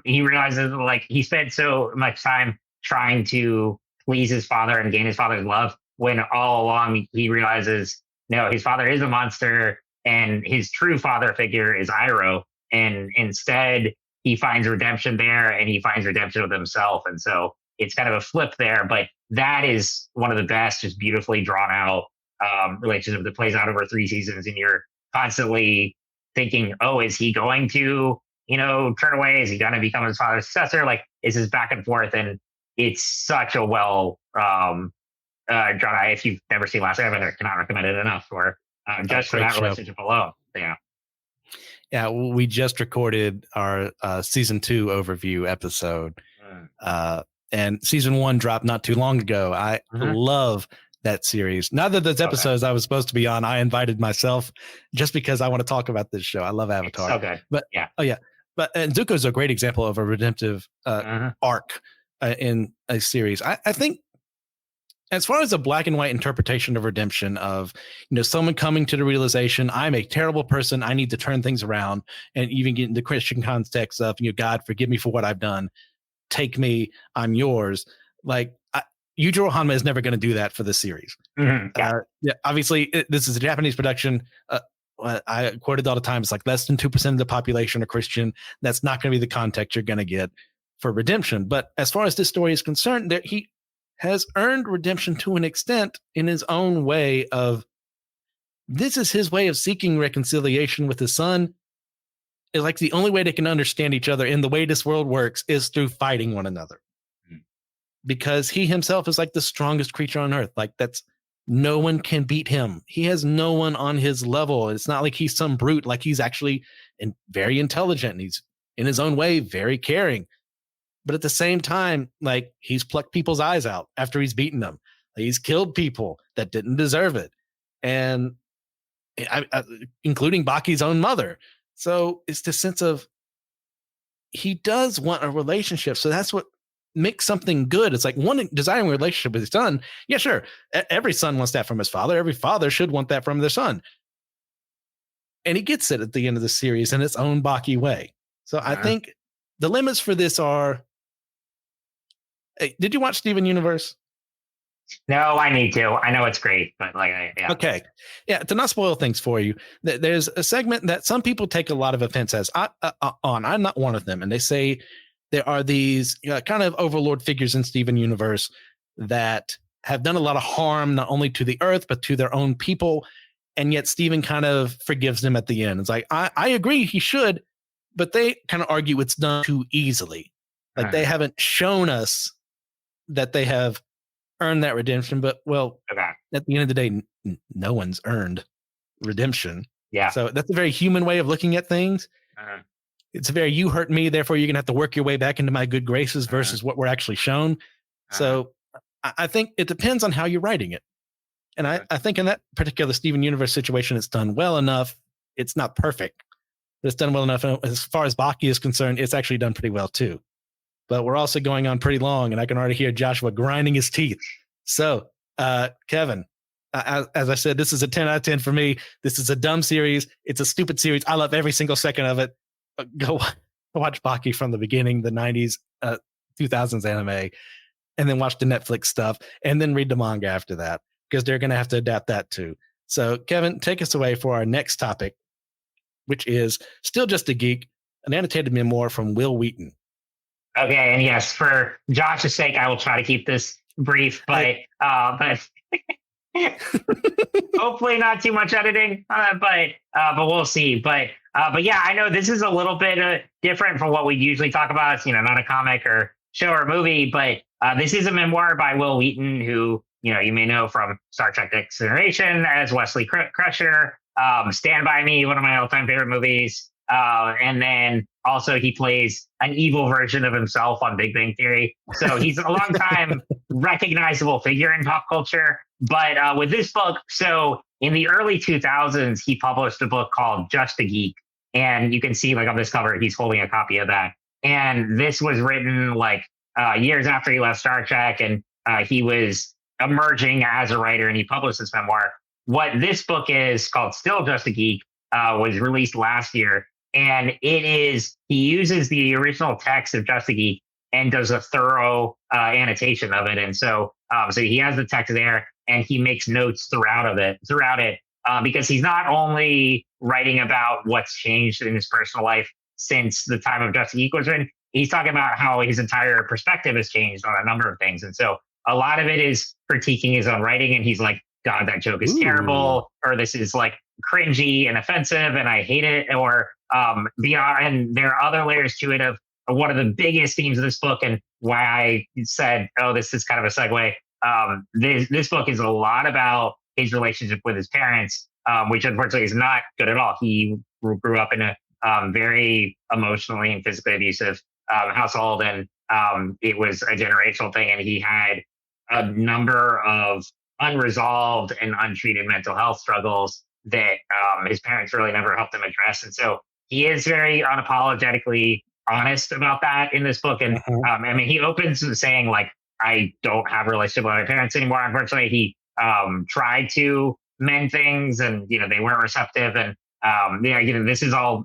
he realizes he spent so much time trying to please his father and gain his father's love, when all along he realizes, no, his father is a monster and his true father figure is Iroh. And instead he finds redemption there, and he finds redemption with himself. And so it's kind of a flip there, but that is one of the best, just beautifully drawn out relationship that plays out over 3 seasons. And you're constantly thinking, oh, is he going to, turn away? Is he going to become his father's successor? Is this back and forth? And it's such a well drawn out. If you've never seen Last Airbender, I cannot recommend it enough for just for that show. Relationship alone. Yeah, we just recorded our season 2 overview episode. And season 1 dropped not too long ago. I love that series. Now that those episodes I was supposed to be on, I invited myself just because I want to talk about this show. I love Avatar. It's so good. But and Zuko's a great example of a redemptive arc in a series. I think as far as a black and white interpretation of redemption of, someone coming to the realization, I'm a terrible person, I need to turn things around, and even get into Christian context of, God, forgive me for what I've done. Take me, I'm yours. Yujiro Hanma is never going to do that for this series. Obviously, this is a Japanese production. I quoted all the time. It's less than 2% of the population are Christian. That's not going to be the context you're going to get for redemption. But as far as this story is concerned, he has earned redemption to an extent in his own way of, this is his way of seeking reconciliation with his son. It's the only way they can understand each other in the way this world works is through fighting one another. Because he himself is the strongest creature on earth. No one can beat him. He has no one on his level. It's not like he's some brute. He's actually very intelligent. And he's in his own way very caring. But at the same time, he's plucked people's eyes out after he's beaten them. He's killed people that didn't deserve it. And including Baki's own mother. So it's the sense of, he does want a relationship. So that's what makes something good. It's one desiring a relationship with his son. Yeah, sure. Every son wants that from his father. Every father should want that from their son. And he gets it at the end of the series in its own Baki way. So I think the limits for this are, did you watch Steven Universe? No, I need to. I know it's great, but Okay. Yeah, to not spoil things for you, there's a segment that some people take a lot of offense on. I'm not one of them. And they say there are these kind of overlord figures in Steven Universe that have done a lot of harm, not only to the earth, but to their own people. And yet Steven kind of forgives them at the end. It's I agree he should, but they kind of argue it's done too easily. They haven't shown us that they have earned that redemption, but at the end of the day, no one's earned redemption. Yeah. So that's a very human way of looking at things. It's a very, you hurt me, therefore you're going to have to work your way back into my good graces versus what we're actually shown. So I think it depends on how you're writing it. And I think in that particular Steven Universe situation, it's done well enough. It's not perfect, but it's done well enough. And as far as Baki is concerned, it's actually done pretty well too. But we're also going on pretty long, and I can already hear Joshua grinding his teeth. So, Kevin, as I said, this is a 10 out of 10 for me. This is a dumb series. It's a stupid series. I love every single second of it. Go watch Baki from the beginning, the 90s, 2000s anime, and then watch the Netflix stuff, and then read the manga after that, because they're going to have to adapt that too. So, Kevin, take us away for our next topic, which is still just a geek, an annotated memoir from Will Wheaton. Okay, and yes, for Josh's sake, I will try to keep this brief, but hopefully not too much editing. But we'll see. But yeah, I know this is a little bit different from what we usually talk about. It's not a comic or show or movie, but this is a memoir by Will Wheaton, who you may know from Star Trek: Next Generation as Wesley Crusher, Stand By Me, one of my all-time favorite movies, and then also he plays an evil version of himself on Big Bang Theory. So he's a long-time recognizable figure in pop culture. But with this book, so in the early 2000s, he published a book called Just a Geek. And you can see like on this cover, he's holding a copy of that. And this was written like years after he left Star Trek, and he was emerging as a writer, and he published this memoir. What this book is called Still Just a Geek was released last year. And he uses the original text of Just a Geek and does a thorough annotation of it. And so he has the text there, and he makes notes throughout it, because he's not only writing about what's changed in his personal life since the time of Just a Geek was written, he's talking about how his entire perspective has changed on a number of things. And so a lot of it is critiquing his own writing, and he's like, God, that joke is terrible, or this is like cringy and offensive, and I hate it, or beyond. And there are other layers to it of one of the biggest themes of this book, and why I said, oh, this is kind of a segue. This book is a lot about his relationship with his parents, which unfortunately is not good at all. He grew up in a very emotionally and physically abusive household, and it was a generational thing, and he had a number of unresolved and untreated mental health struggles that his parents really never helped him address. And so he is very unapologetically honest about that in this book. And I mean, he opens with saying, like, I don't have a relationship with my parents anymore. Unfortunately, he tried to mend things, and they weren't receptive. And this is all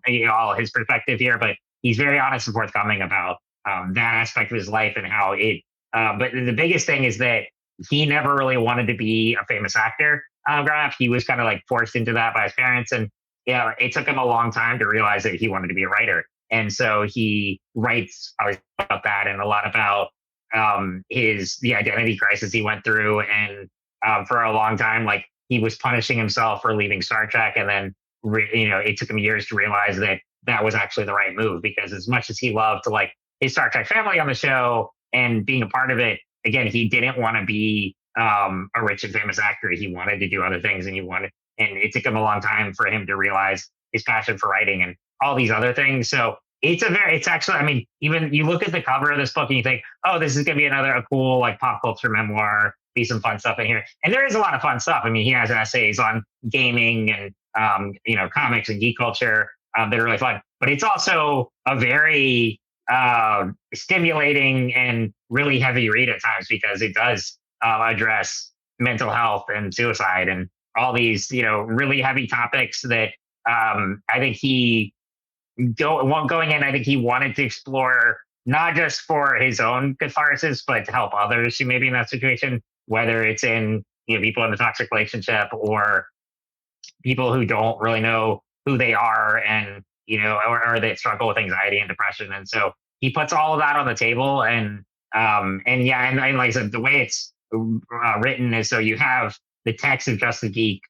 his perspective here, but he's very honest and forthcoming about that aspect of his life and how it. But the biggest thing is that he never really wanted to be a famous actor. Growing up, he was kind of like forced into that by his parents, and it took him a long time to realize that he wanted to be a writer. And so he writes about that, and a lot about the identity crisis he went through. And for a long time, like, he was punishing himself for leaving Star Trek, and then it took him years to realize that that was actually the right move, because as much as he loved to like his Star Trek family on the show and being a part of it, again, he didn't want to be a rich and famous actor. He wanted to do other things, and and it took him a long time for him to realize his passion for writing and all these other things. So it's actually, I mean, even you look at the cover of this book and you think, oh, this is going to be a cool like pop culture memoir, be some fun stuff in here. And there is a lot of fun stuff. I mean, he has essays on gaming and, comics and geek culture that are really fun, but it's also a very stimulating and really heavy read at times, because it does address mental health and suicide and all these, really heavy topics that I think going in, I think he wanted to explore, not just for his own catharsis, but to help others who may be in that situation, whether it's in people in a toxic relationship or people who don't really know who they are, and or they struggle with anxiety and depression. And so he puts all of that on the table, and like I said, the way it's written is so you have the text of Just a Geek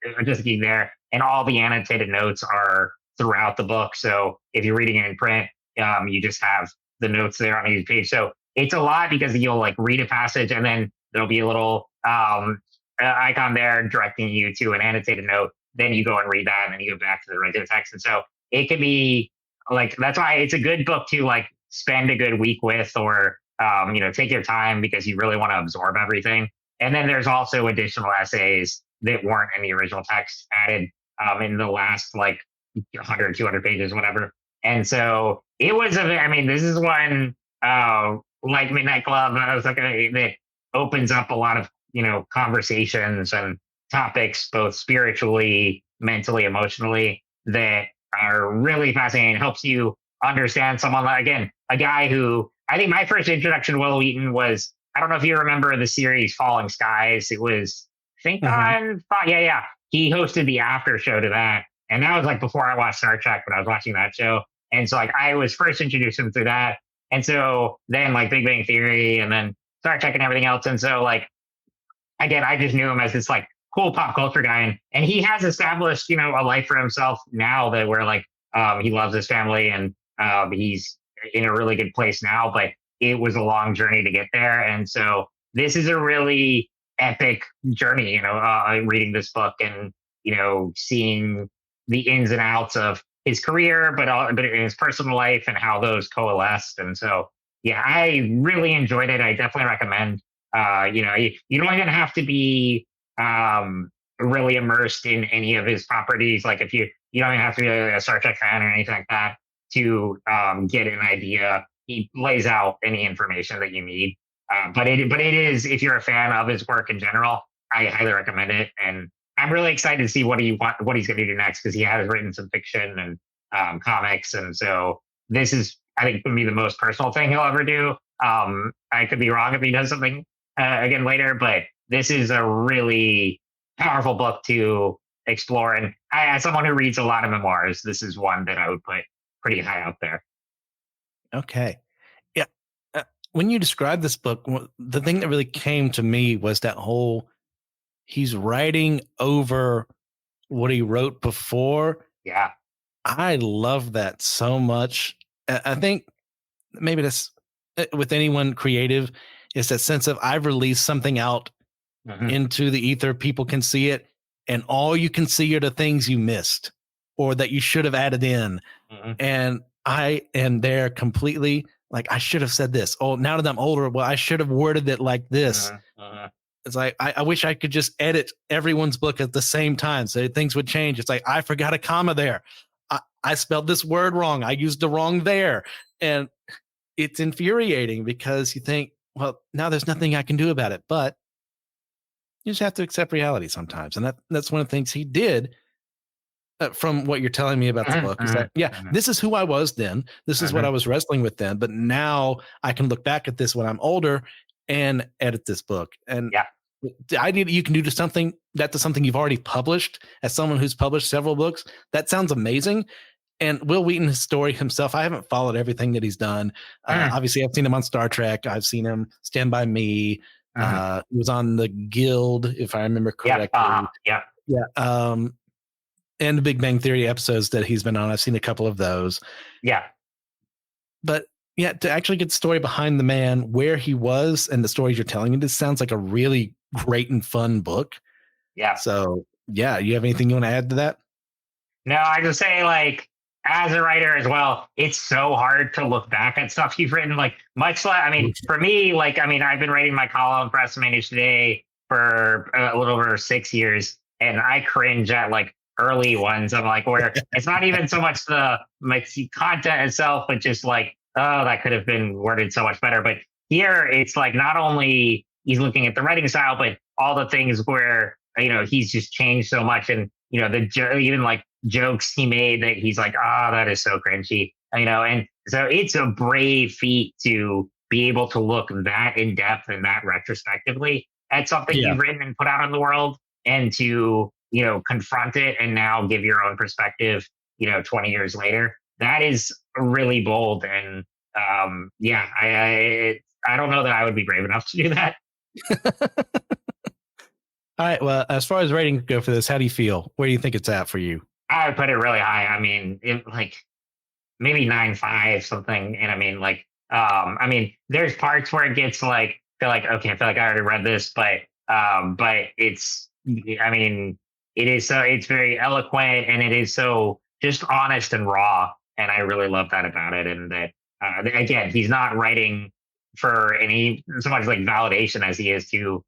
there, and all the annotated notes are throughout the book. So if you're reading it in print, you just have the notes there on each page. So it's a lot, because you'll like read a passage, and then there'll be a little icon there directing you to an annotated note. Then you go and read that, and then you go back to the regular text. And so it can be like, that's why it's a good book to like spend a good week with, or take your time, because you really want to absorb everything. And then there's also additional essays that weren't in the original text added in the last like 100, 200 pages, whatever. And so it was this is one like Midnight Club, that opens up a lot of, conversations and topics, both spiritually, mentally, emotionally, that are really fascinating. It helps you understand someone, again, a guy who, I think my first introduction to Will Wheaton was, I don't know if you remember the series Falling Skies. It was, I think on, he hosted the after show to that. And that was like before I watched Star Trek, but I was watching that show. And so like I was first introduced to him through that. And so then like Big Bang Theory, and then Star Trek and everything else. And so like, again, I just knew him as this like cool pop culture guy. And he has established, a life for himself now, that where like he loves his family, and he's in a really good place now. But it was a long journey to get there. And so this is a really epic journey, reading this book and, seeing the ins and outs of his career, but in his personal life and how those coalesced. And so, yeah, I really enjoyed it. I definitely recommend, you don't even have to be, really immersed in any of his properties. Like if you don't even have to be a Star Trek fan or anything like that to get an idea. He lays out any information that you need. But it is, if you're a fan of his work in general, I highly recommend it. And I'm really excited to see what he's going to do next, because he has written some fiction and comics. And so this is, I think, going to be the most personal thing he'll ever do. I could be wrong if he does something again later, but this is a really powerful book to explore. And as someone who reads a lot of memoirs, this is one that I would put pretty high up there. Okay. Yeah. When you described this book, the thing that really came to me was that whole, he's writing over what he wrote before. Yeah. I love that so much. I think maybe that's with anyone creative, is that sense of I've released something out into the ether. People can see it, and all you can see are the things you missed or that you should have added in. And I am there completely like, I should have said this. Oh, now that I'm older, well, I should have worded it like this. It's like, I wish I could just edit everyone's book at the same time so things would change. It's like, I forgot a comma there. I spelled this word wrong. I used the wrong there. And it's infuriating because you think, well, now there's nothing I can do about it. But you just have to accept reality sometimes. And that's one of the things he did. From what you're telling me about the book, is that, this is who I was then. This is what I was wrestling with then. But now I can look back at this when I'm older and edit this book. And the idea that you can do to something you've already published, as someone who's published several books, that sounds amazing. And Will Wheaton's story himself, I haven't followed everything that he's done. Obviously, I've seen him on Star Trek. I've seen him Stand By Me. He was on the Guild, if I remember correctly. And the Big Bang Theory episodes that he's been on. I've seen a couple of those. Yeah. But yeah, to actually get the story behind the man, where he was, and the stories you're telling me, this sounds like a really great and fun book. Yeah. So, yeah, you have anything you want to add to that? No, I just say, like, as a writer as well, it's so hard to look back at stuff you've written. Like, much like, I mean, for me, like, I mean, I've been writing my column for Estimated Today for a little over 6 years, and I cringe at, like, early ones. I'm like, where it's not even so much the content itself, but just like, oh, that could have been worded so much better. But here it's like, not only he's looking at the writing style, but all the things where, he's just changed so much. And, even like jokes he made that he's like, that is so cringy, and so it's a brave feat to be able to look that in depth and that retrospectively at something you've written and put out in the world, and to confront it and now give your own perspective, 20 years later. That is really bold. And I don't know that I would be brave enough to do that. All right. Well, as far as ratings go for this, how do you feel? Where do you think it's at for you? I would put it really high. I mean, like maybe 9.5 something. And I mean, there's parts where it gets like, I feel like I already read this, but it's, I mean, it's very eloquent, and it is so just honest and raw. And I really love that about it. And that, again, he's not writing for any so much like validation as he is to,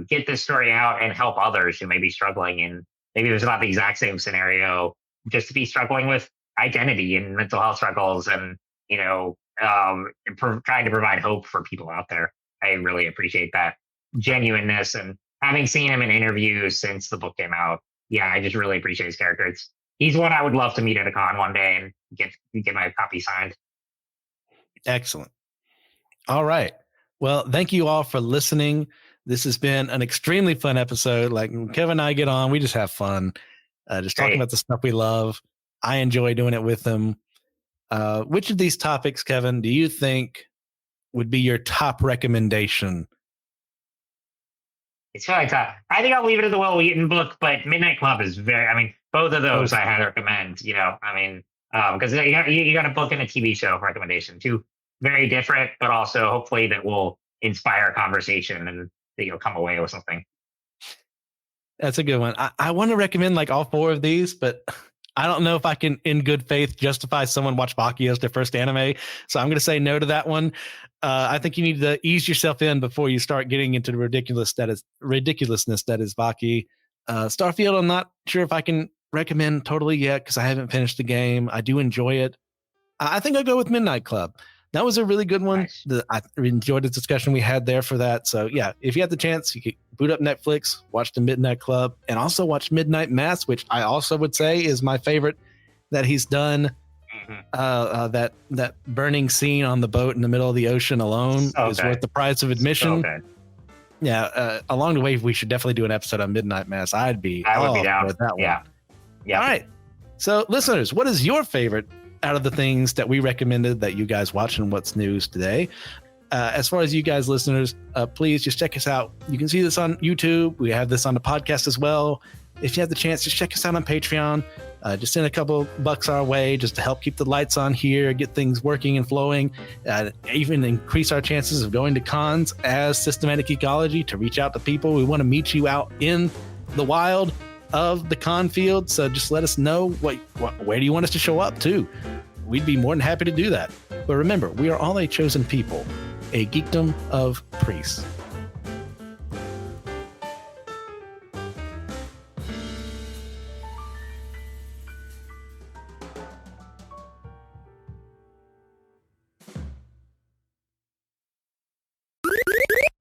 get this story out and help others who may be struggling. And maybe there's not the exact same scenario, just to be struggling with identity and mental health struggles, and, trying to provide hope for people out there. I really appreciate that genuineness. And having seen him in interviews since the book came out, I just really appreciate his character. He's one I would love to meet at a con one day and get my copy signed. Excellent. All right. Well, thank you all for listening. This has been an extremely fun episode. Like, when Kevin and I get on, we just have fun, just talking about the stuff we love. I enjoy doing it with them. Which of these topics, Kevin, do you think would be your top recommendation? It's really tough. I think I'll leave it at the Will Wheaton book, but Midnight Club is both of those I highly recommend, because you got a book and a TV show recommendation, two very different, but also hopefully that will inspire a conversation and that you'll come away with something. That's a good one. I want to recommend like all 4 of these, but I don't know if I can, in good faith, justify someone watch Baki as their first anime. So I'm going to say no to that one. I think you need to ease yourself in before you start getting into the ridiculousness that is Baki. Starfield, I'm not sure if I can recommend totally yet because I haven't finished the game. I do enjoy it. I think I'll go with Midnight Club. That was a really good one. Nice. I enjoyed the discussion we had there for that. So yeah, if you have the chance, you could boot up Netflix, watch the Midnight Club, and also watch Midnight Mass, which I also would say is my favorite that he's done. That burning scene on the boat in the middle of the ocean alone is worth the price of admission. Yeah, along the way, we should definitely do an episode on Midnight Mass. I would be down with that one. Yeah. All right. So, listeners, what is your favorite out of the things that we recommended that you guys watch and what's news today? As far as you guys listeners, please just check us out. You can see this on YouTube. We have this on the podcast as well. If you have the chance, just check us out on Patreon. Just send a couple bucks our way just to help keep the lights on here, get things working and flowing, even increase our chances of going to cons as Systematic Ecology to reach out to people. We want to meet you out in the wild of the con field. So just let us know where do you want us to show up to. We'd be more than happy to do that. But remember, we are all a chosen people, a geekdom of priests.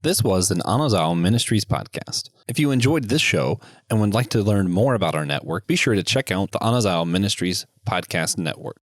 This was an Anazao Ministries podcast. If you enjoyed this show and would like to learn more about our network, be sure to check out the Anazao Ministries podcast network.